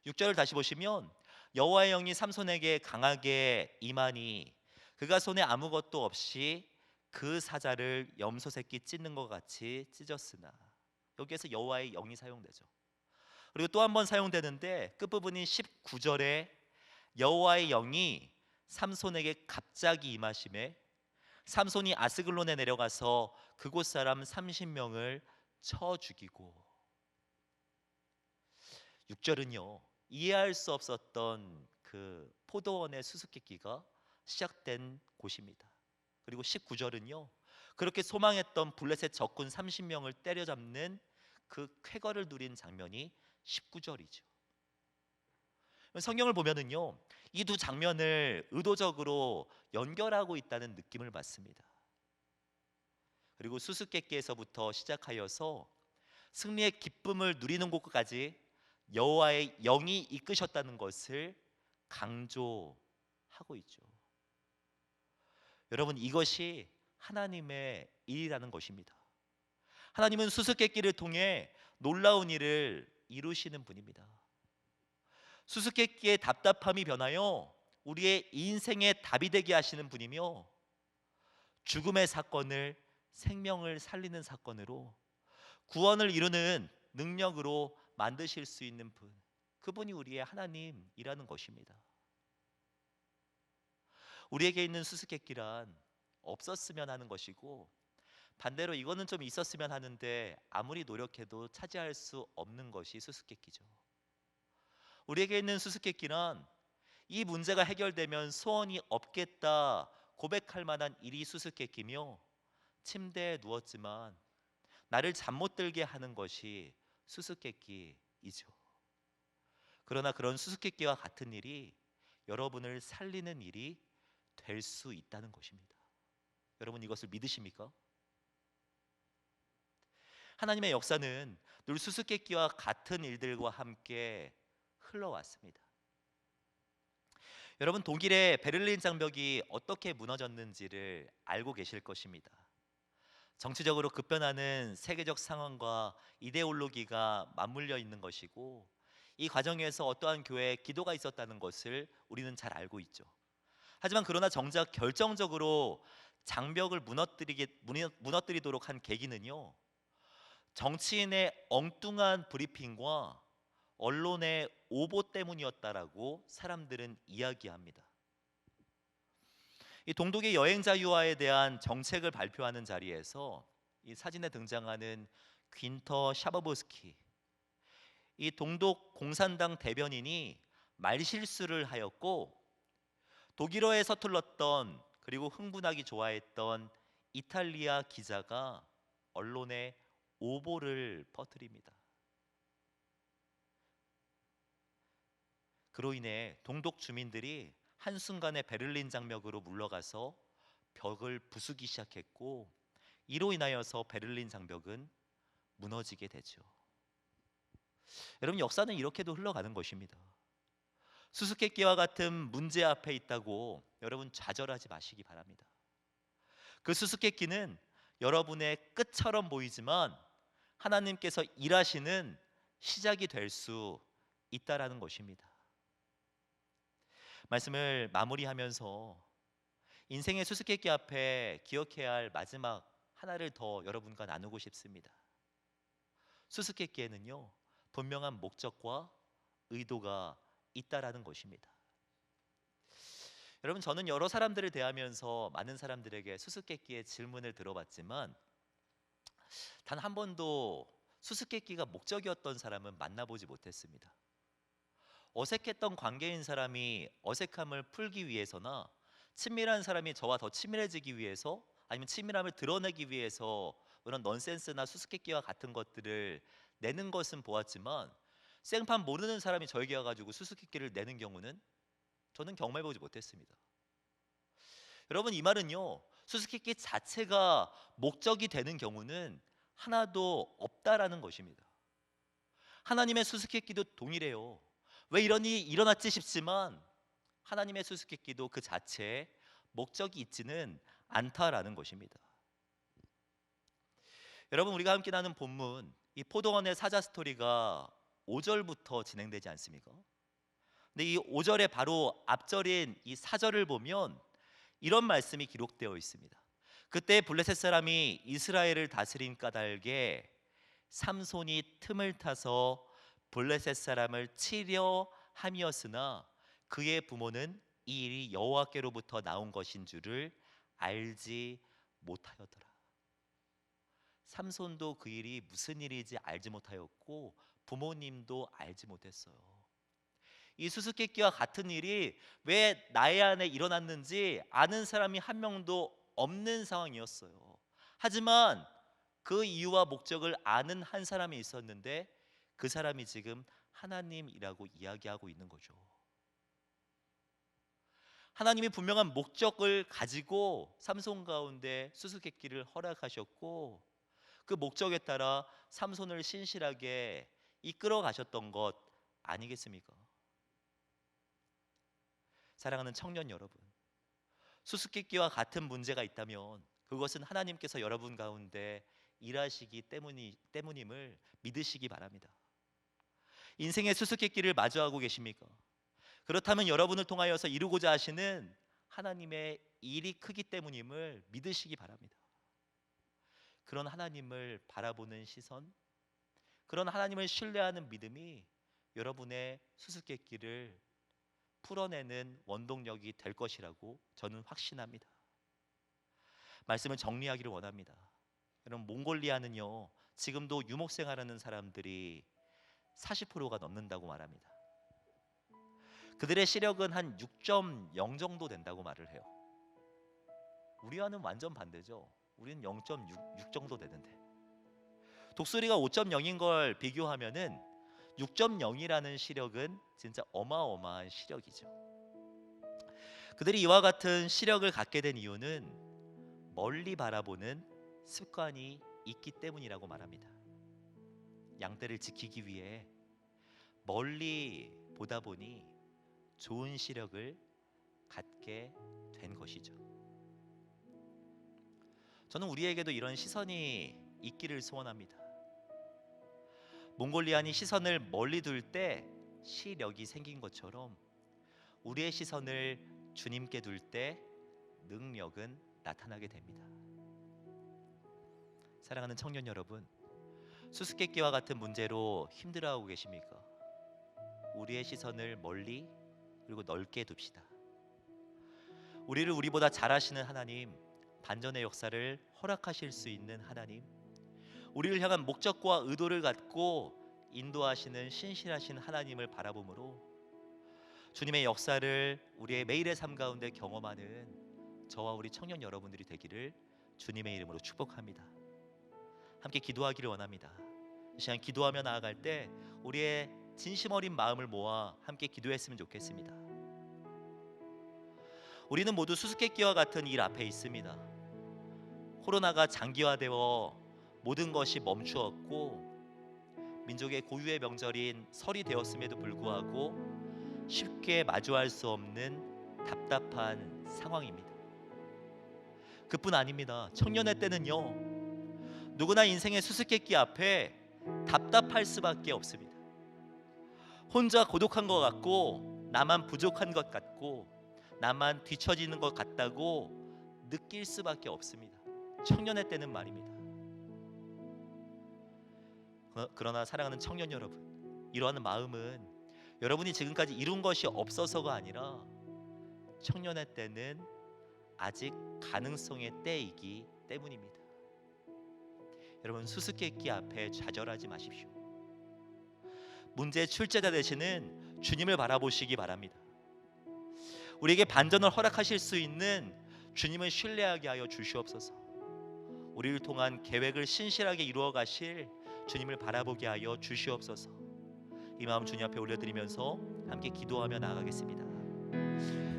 6절을 다시 보시면 여호와의 영이 삼손에게 강하게 임하니 그가 손에 아무것도 없이 그 사자를 염소 새끼 찢는 것 같이 찢었으나, 여기에서 여호와의 영이 사용되죠. 그리고 또 한 번 사용되는데 끝부분인 19절에 여호와의 영이 삼손에게 갑자기 임하심에 삼손이 아스글론에 내려가서 그곳 사람 30명을 쳐 죽이고. 6절은요, 이해할 수 없었던 그 포도원의 수수께끼가 시작된 곳입니다. 그리고 19절은요, 그렇게 소망했던 블레셋 적군 30명을 때려잡는 그 쾌거를 누린 장면이 19절이죠. 성경을 보면은요, 이 두 장면을 의도적으로 연결하고 있다는 느낌을 받습니다. 그리고 수수께끼에서부터 시작하여서 승리의 기쁨을 누리는 곳까지 여호와의 영이 이끄셨다는 것을 강조하고 있죠. 여러분, 이것이 하나님의 일이라는 것입니다. 하나님은 수수께끼를 통해 놀라운 일을 이루시는 분입니다. 수수께끼의 답답함이 변하여 우리의 인생의 답이 되게 하시는 분이며 죽음의 사건을 생명을 살리는 사건으로 구원을 이루는 능력으로 만드실 수 있는 분, 그분이 우리의 하나님이라는 것입니다. 우리에게 있는 수수께끼란 없었으면 하는 것이고 반대로 이거는 좀 있었으면 하는데 아무리 노력해도 차지할 수 없는 것이 수수께끼죠. 우리에게 있는 수수께끼란 이 문제가 해결되면 소원이 없겠다 고백할 만한 일이 수수께끼며 침대에 누웠지만 나를 잠 못 들게 하는 것이 수수께끼이죠. 그러나 그런 수수께끼와 같은 일이 여러분을 살리는 일이 될 수 있다는 것입니다. 여러분, 이것을 믿으십니까? 하나님의 역사는 늘 수수께끼와 같은 일들과 함께 흘러왔습니다. 여러분, 독일의 베를린 장벽이 어떻게 무너졌는지를 알고 계실 것입니다. 정치적으로 급변하는 세계적 상황과 이데올로기가 맞물려 있는 것이고 이 과정에서 어떠한 교회에 기도가 있었다는 것을 우리는 잘 알고 있죠. 하지만 그러나 정작 결정적으로 장벽을 무너뜨리도록 한 계기는요, 정치인의 엉뚱한 브리핑과 언론의 오보 때문이었다라고 사람들은 이야기합니다. 이 동독의 여행자 유화에 대한 정책을 발표하는 자리에서 이 사진에 등장하는 귄터 샤버보스키, 이 동독 공산당 대변인이 말실수를 하였고 독일어에 서툴렀던 그리고 흥분하기 좋아했던 이탈리아 기자가 언론에 오보를 퍼뜨립니다. 그로 인해 동독 주민들이 한순간에 베를린 장벽으로 물러가서 벽을 부수기 시작했고 이로 인하여서 베를린 장벽은 무너지게 되죠. 여러분, 역사는 이렇게도 흘러가는 것입니다. 수수께끼와 같은 문제 앞에 있다고 여러분 좌절하지 마시기 바랍니다. 그 수수께끼는 여러분의 끝처럼 보이지만 하나님께서 일하시는 시작이 될 수 있다라는 것입니다. 말씀을 마무리하면서 인생의 수수께끼 앞에 기억해야 할 마지막 하나를 더 여러분과 나누고 싶습니다. 수수께끼에는요, 분명한 목적과 의도가 있다라는 것입니다. 여러분, 저는 여러 사람들을 대하면서 많은 사람들에게 수수께끼의 질문을 들어봤지만 단 한 번도 수수께끼가 목적이었던 사람은 만나보지 못했습니다. 어색했던 관계인 사람이 어색함을 풀기 위해서나 친밀한 사람이 저와 더 친밀해지기 위해서 아니면 친밀함을 드러내기 위해서 그런 넌센스나 수수께끼와 같은 것들을 내는 것은 보았지만 생판 모르는 사람이 저에게 와가지고 수수께끼를 내는 경우는 저는 경험해보지 못했습니다. 여러분, 이 말은요, 수수께끼 자체가 목적이 되는 경우는 하나도 없다라는 것입니다. 하나님의 수수께끼도 동일해요. 왜 이런 일이 일어났지 싶지만 하나님의 수수께끼도 그 자체에 목적이 있지는 않다라는 것입니다. 여러분, 우리가 함께 나눈 본문, 이 포도원의 사자 스토리가 5절부터 진행되지 않습니까? 근데 이 5절의 바로 앞절인 이 4절을 보면 이런 말씀이 기록되어 있습니다. 그때 블레셋 사람이 이스라엘을 다스린 까닭에 삼손이 틈을 타서 블레셋 사람을 치려 함이었으나 그의 부모는 이 일이 여호와께로부터 나온 것인 줄을 알지 못하였더라. 삼손도 그 일이 무슨 일인지 알지 못하였고 부모님도 알지 못했어요. 이 수수께끼와 같은 일이 왜 나의 안에 일어났는지 아는 사람이 한 명도 없는 상황이었어요. 하지만 그 이유와 목적을 아는 한 사람이 있었는데 그 사람이 지금 하나님이라고 이야기하고 있는 거죠. 하나님이 분명한 목적을 가지고 삼손 가운데 수수께끼를 허락하셨고 그 목적에 따라 삼손을 신실하게 이끌어 가셨던 것 아니겠습니까? 사랑하는 청년 여러분, 수수께끼와 같은 문제가 있다면 그것은 하나님께서 여러분 가운데 일하시기 때문임을 믿으시기 바랍니다. 인생의 수수께끼를 마주하고 계십니까? 그렇다면 여러분을 통하여서 이루고자 하시는 하나님의 일이 크기 때문임을 믿으시기 바랍니다. 그런 하나님을 바라보는 시선, 그런 하나님을 신뢰하는 믿음이 여러분의 수수께끼를 풀어내는 원동력이 될 것이라고 저는 확신합니다. 말씀을 정리하기를 원합니다. 여러분, 몽골리아는요, 지금도 유목생활하는 사람들이 40%가 넘는다고 말합니다. 그들의 시력은 한 6.0 정도 된다고 말을 해요. 우리와는 완전 반대죠. 우리는 0.6 정도 되는데 독수리가 5.0인 걸 비교하면은 6.0이라는 시력은 진짜 어마어마한 시력이죠. 그들이 이와 같은 시력을 갖게 된 이유는 멀리 바라보는 습관이 있기 때문이라고 말합니다. 양떼를 지키기 위해 멀리 보다 보니 좋은 시력을 갖게 된 것이죠. 저는 우리에게도 이런 시선이 있기를 소원합니다. 몽골리안이 시선을 멀리 둘 때 시력이 생긴 것처럼 우리의 시선을 주님께 둘 때 능력은 나타나게 됩니다. 사랑하는 청년 여러분, 수수께끼와 같은 문제로 힘들어하고 계십니까? 우리의 시선을 멀리 그리고 넓게 둡시다. 우리를 우리보다 잘하시는 하나님, 반전의 역사를 허락하실 수 있는 하나님, 우리를 향한 목적과 의도를 갖고 인도하시는 신실하신 하나님을 바라보므로 주님의 역사를 우리의 매일의 삶 가운데 경험하는 저와 우리 청년 여러분들이 되기를 주님의 이름으로 축복합니다. 함께 기도하기를 원합니다. 이 시간 기도하며 나아갈 때 우리의 진심 어린 마음을 모아 함께 기도했으면 좋겠습니다. 우리는 모두 수수께끼와 같은 일 앞에 있습니다. 코로나가 장기화되어 모든 것이 멈추었고 민족의 고유의 명절인 설이 되었음에도 불구하고 쉽게 마주할 수 없는 답답한 상황입니다. 그뿐 아닙니다. 청년의 때는요, 누구나 인생의 수수께끼 앞에 답답할 수밖에 없습니다. 혼자 고독한 것 같고, 나만 부족한 것 같고, 나만 뒤처지는 것 같다고 느낄 수밖에 없습니다. 청년의 때는 말입니다. 그러나 사랑하는 청년 여러분, 이러한 마음은 여러분이 지금까지 이룬 것이 없어서가 아니라 청년의 때는 아직 가능성의 때이기 때문입니다. 여러분, 수수께끼 앞에 좌절하지 마십시오. 문제의 출제자 되시는 주님을 바라보시기 바랍니다. 우리에게 반전을 허락하실 수 있는 주님을 신뢰하게 하여 주시옵소서. 우리를 통한 계획을 신실하게 이루어 가실 주님을 바라보게 하여 주시옵소서. 이 마음 주님 앞에 올려드리면서 함께 기도하며 나아가겠습니다.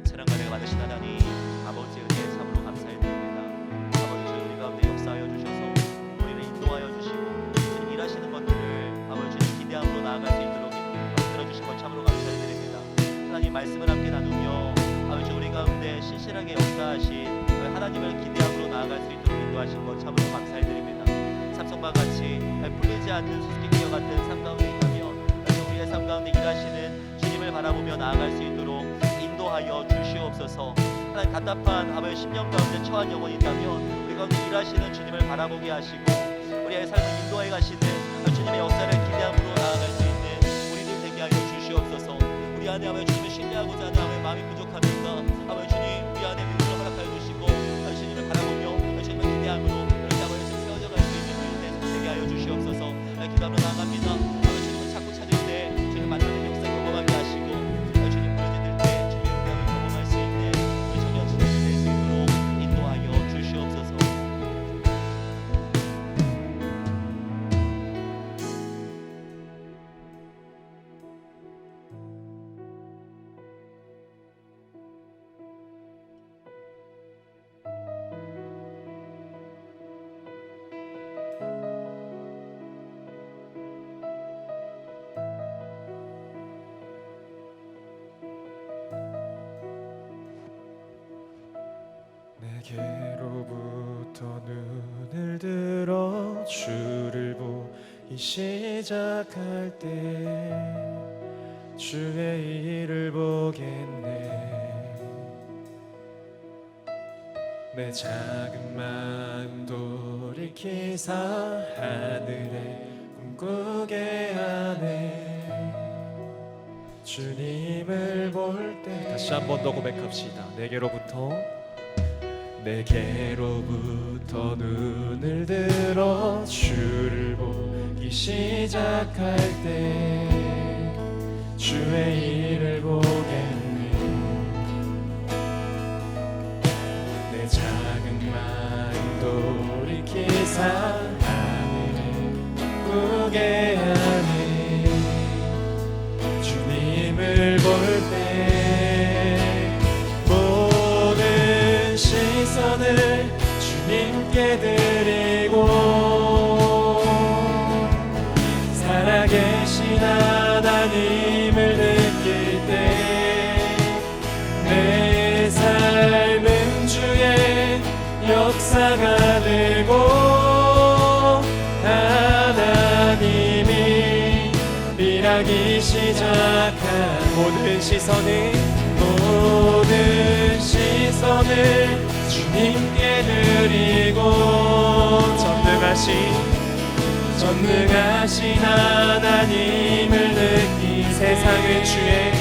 사랑과 은혜가 많으신 하나님, 아버지 은혜에 참으로 감사드립니다. 아버지, 우리 가운데 역사하여 주셔서 우리를 인도하여 주시고 주님 일하시는 것들을 아버지 주님 기대함으로 나아갈 수 있도록 들어주신 것 참으로 감사드립니다. 하나님 말씀을 함께 나누며 아버지 우리 가운데 신실하게 역사하신 하나님을 기대함으로 나아갈 수 있도록 인도하신 것 참으로 감사드립니다. 삼성과 같이 풀리지 않는 수수께끼와 같은 삶 가운데 있다면 우리의 삶 가운데 일하시는 주님을 바라보며 나아갈 수 있도록 인도하여 주시옵소서. 하나님, 답답한 아버지 10년 가운데 처한 영혼이 있다면 우리 가운데 일하시는 주님을 바라보게 하시고 우리의 삶을 인도해 가시는 주님의 역사를 기대함으로 나아갈 수 있는 우리들 되게 하여 주시옵소서. 우리 안에 아버지 주님을 신뢰하고자 하는 아버지 마음이 부족합니까? 아버지 주님, 우리 안에 믿음을 허락하여 주시고 아버지 주님을 바라보며 주님을 기대함으로 이렇게 아버지 주님 세워져 갈 수 있는 우리들 되게 하여 주시옵소서. 기도하러 나갑니다. 아버지 주님을 찾고 찾을 때 주님 만나는 역사 경험하게 하시고 아버지 주님 부르짖을 때 주님의 응답을 경험할 수 있는 우리 청년 친구들 될 수 있도록 인도하여 주시옵소서. 내게로부터 눈을 들어 주를 보기 시작할 때 주의 일을 보겠네. 내 작은 마음 돌이키사 하늘에 꿈꾸게 하네. 주님을 볼 때 다시 한 번 더 고백합시다. 내게로부터 눈을 들어 주를 보기 시작할 때 주의 일을 보겠네. 내 작은 마음 돌이키사 하늘에 꿈꾸게 하네. 주님을 볼 때 시선을 주님께 드리고 살아계신 하나님을 느낄 때 내 삶은 주의 역사가 되고 하나님이 일하기 시작한 모든 시선을 주님께 드리고 전능하신 하나님을 느끼 세상은 주의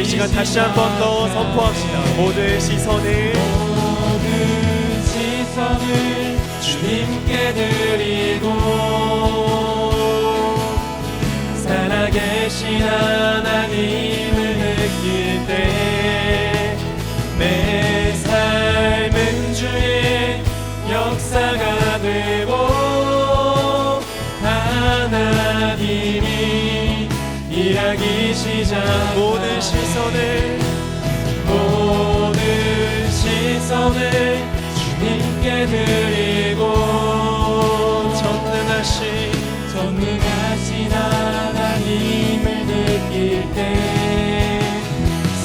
이 시간 다시 한 번 더 선포합시다. 모든 시선을 주님께 드리고 살아계신 하나님을 느낄 때 내 삶은 주의 역사가 되고 하나님이 일하기 시작. 모든 시선을 주님께 드리고 전능하신 하나님을 느낄 때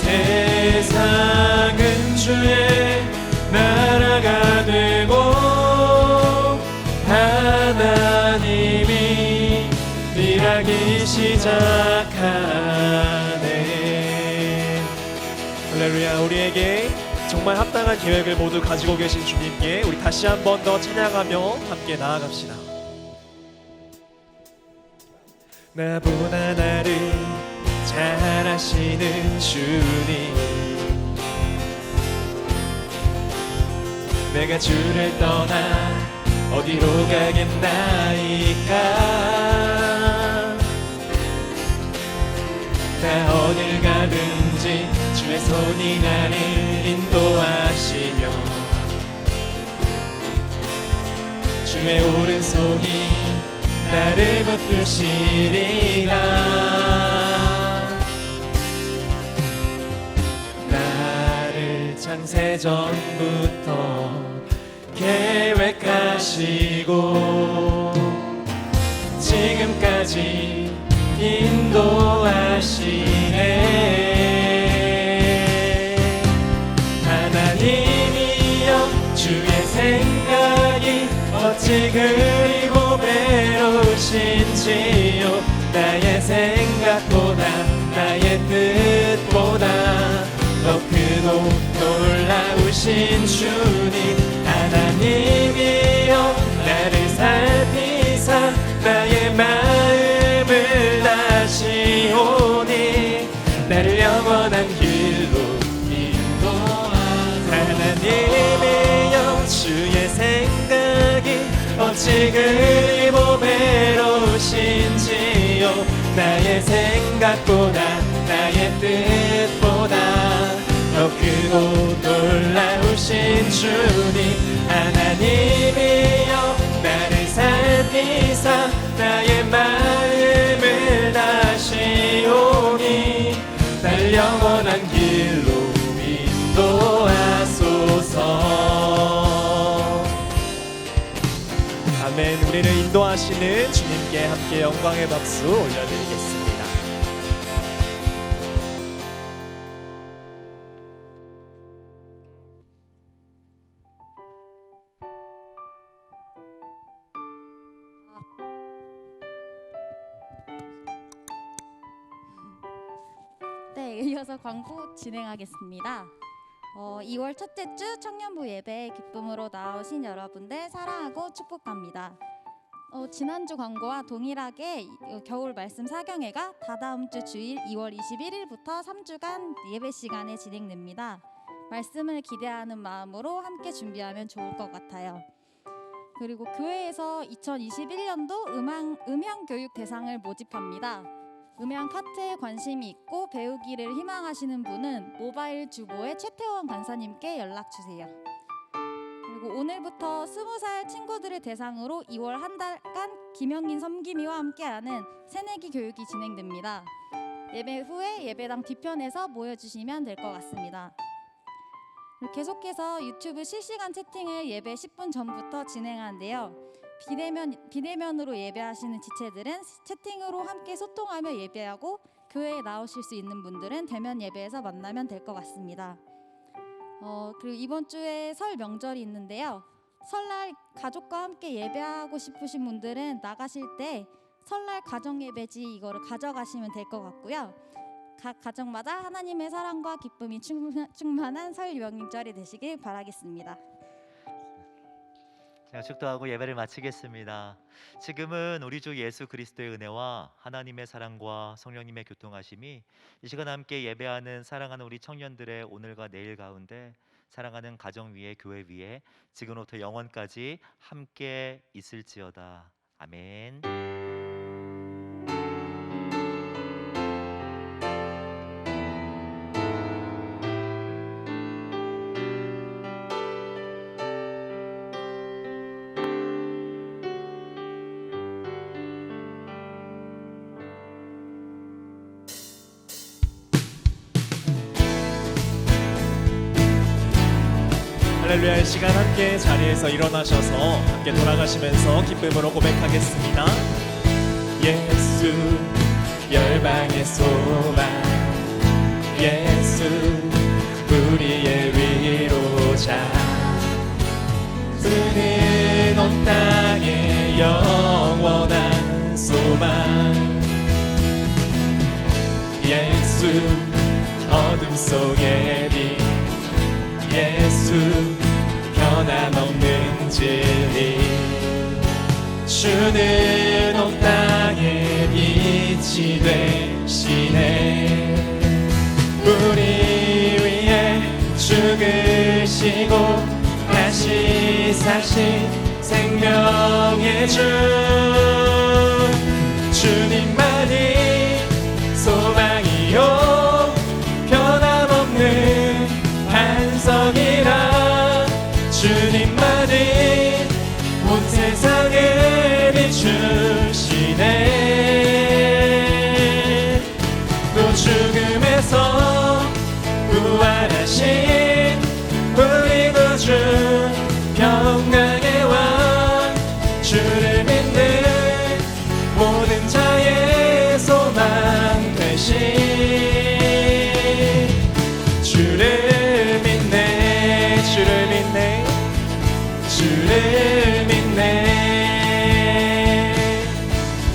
세상은 주의 나라가 되고 하나님이 일하기 시작하네. 할렐루야. 우리에게 정말 합당한 계획을 모두 가지고 계신 주님께 우리 다시 한 번 더 찬양하며 함께 나아갑시다. 나보다 나를 잘 아시는 주님, 내가 주를 떠나 어디로 가겠나이까. 나 어딜 가든지 주의 손이 나를 인도하시며 주의 오른손이 나를 붙드시리라. 나를 창세전부터 계획하시고 지금까지 인도하시네. 하나님이여 주의 생각이 어찌 그리 고배로우신지요. 나의 생각보다 나의 뜻보다 더 크고 놀라우신 주님. 하나님이여 나를 살피사 나의 마음을 다시 오니 나를 영원한 길로 인도하소서. 하나님이여 주의 생각이 어찌 그리 보배로우신지요. 나의 생각보다 나의 뜻보다 더 크고 놀라우신 주님. 하나님이여 나를 살피사 나의 마음을 다시 오니 날 영원한 길로 인도하소서. 아멘. 우리를 인도하시는 주님께 함께 영광의 박수 올려드리겠습니다. 네, 이어서 광고 진행하겠습니다. 2월 첫째 주 청년부 예배에 기쁨으로 나오신 여러분들 사랑하고 축복합니다. 지난주 광고와 동일하게 겨울 말씀 사경회가 다다음 주 주일 2월 21일부터 3주간 예배 시간에 진행됩니다. 말씀을 기대하는 마음으로 함께 준비하면 좋을 것 같아요. 그리고 교회에서 2021년도 음향교육 대상을 모집합니다. 음향 파트에 관심이 있고 배우기를 희망하시는 분은 모바일 주보의 최태원 간사님께 연락주세요. 그리고 오늘부터 20살 친구들을 대상으로 2월 한 달간 김영긴 섬김이와 함께하는 새내기 교육이 진행됩니다. 예배 후에 예배당 뒤편에서 모여주시면 될 것 같습니다. 계속해서 유튜브 실시간 채팅을 예배 10분 전부터 진행하는데요. 비대면으로 예배하시는 지체들은 채팅으로 함께 소통하며 예배하고 교회에 나오실 수 있는 분들은 대면 예배에서 만나면 될 것 같습니다. 그리고 이번 주에 설 명절이 있는데요. 설날 가족과 함께 예배하고 싶으신 분들은 나가실 때 설날 가정 예배지 이거를 가져가시면 될 것 같고요. 각 가정마다 하나님의 사랑과 기쁨이 충만한 설 명절이 되시길 바라겠습니다. 제가 축도하고 예배를 마치겠습니다. 지금은 우리 주 예수 그리스도의 은혜와 하나님의 사랑과 성령님의 교통하심이 이 시간 함께 예배하는 사랑하는 우리 청년들의 오늘과 내일 가운데 사랑하는 가정 위에 교회 위에 지금부터 영원까지 함께 있을지어다. 아멘. 할렐루야. 이 시간 함께 자리에서 일어나셔서 함께 돌아가시면서 기쁨으로 고백하겠습니다. 예수 열방의 소망, 예수 우리의 위로자, 그는 온 땅의 영원한 소망, 예수 어둠 속의 빛, 예수 변함없는 진리, 주는 온 땅에 빛이 되시네. 우리 위해 죽으시고 다시 사신 생명의 주, 주님만이 소망이요 변함없는 반석이라, 주님만이 온 세상을 비추시네. 또 죽음에서 부활하신 우리 구주 평강의 왕, 주를 믿는 모든 자의 소망 되신 주를 믿네, 주를 믿네, 주를 믿네,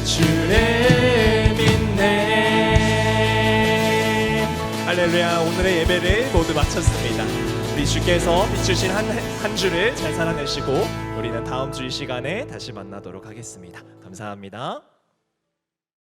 주를 믿네. 할렐루야. 오늘의 예배를 모두 마쳤습니다. 우리 주께서 비추신 한 주를 잘 살아내시고 우리는 다음 주 이 시간에 다시 만나도록 하겠습니다. 감사합니다.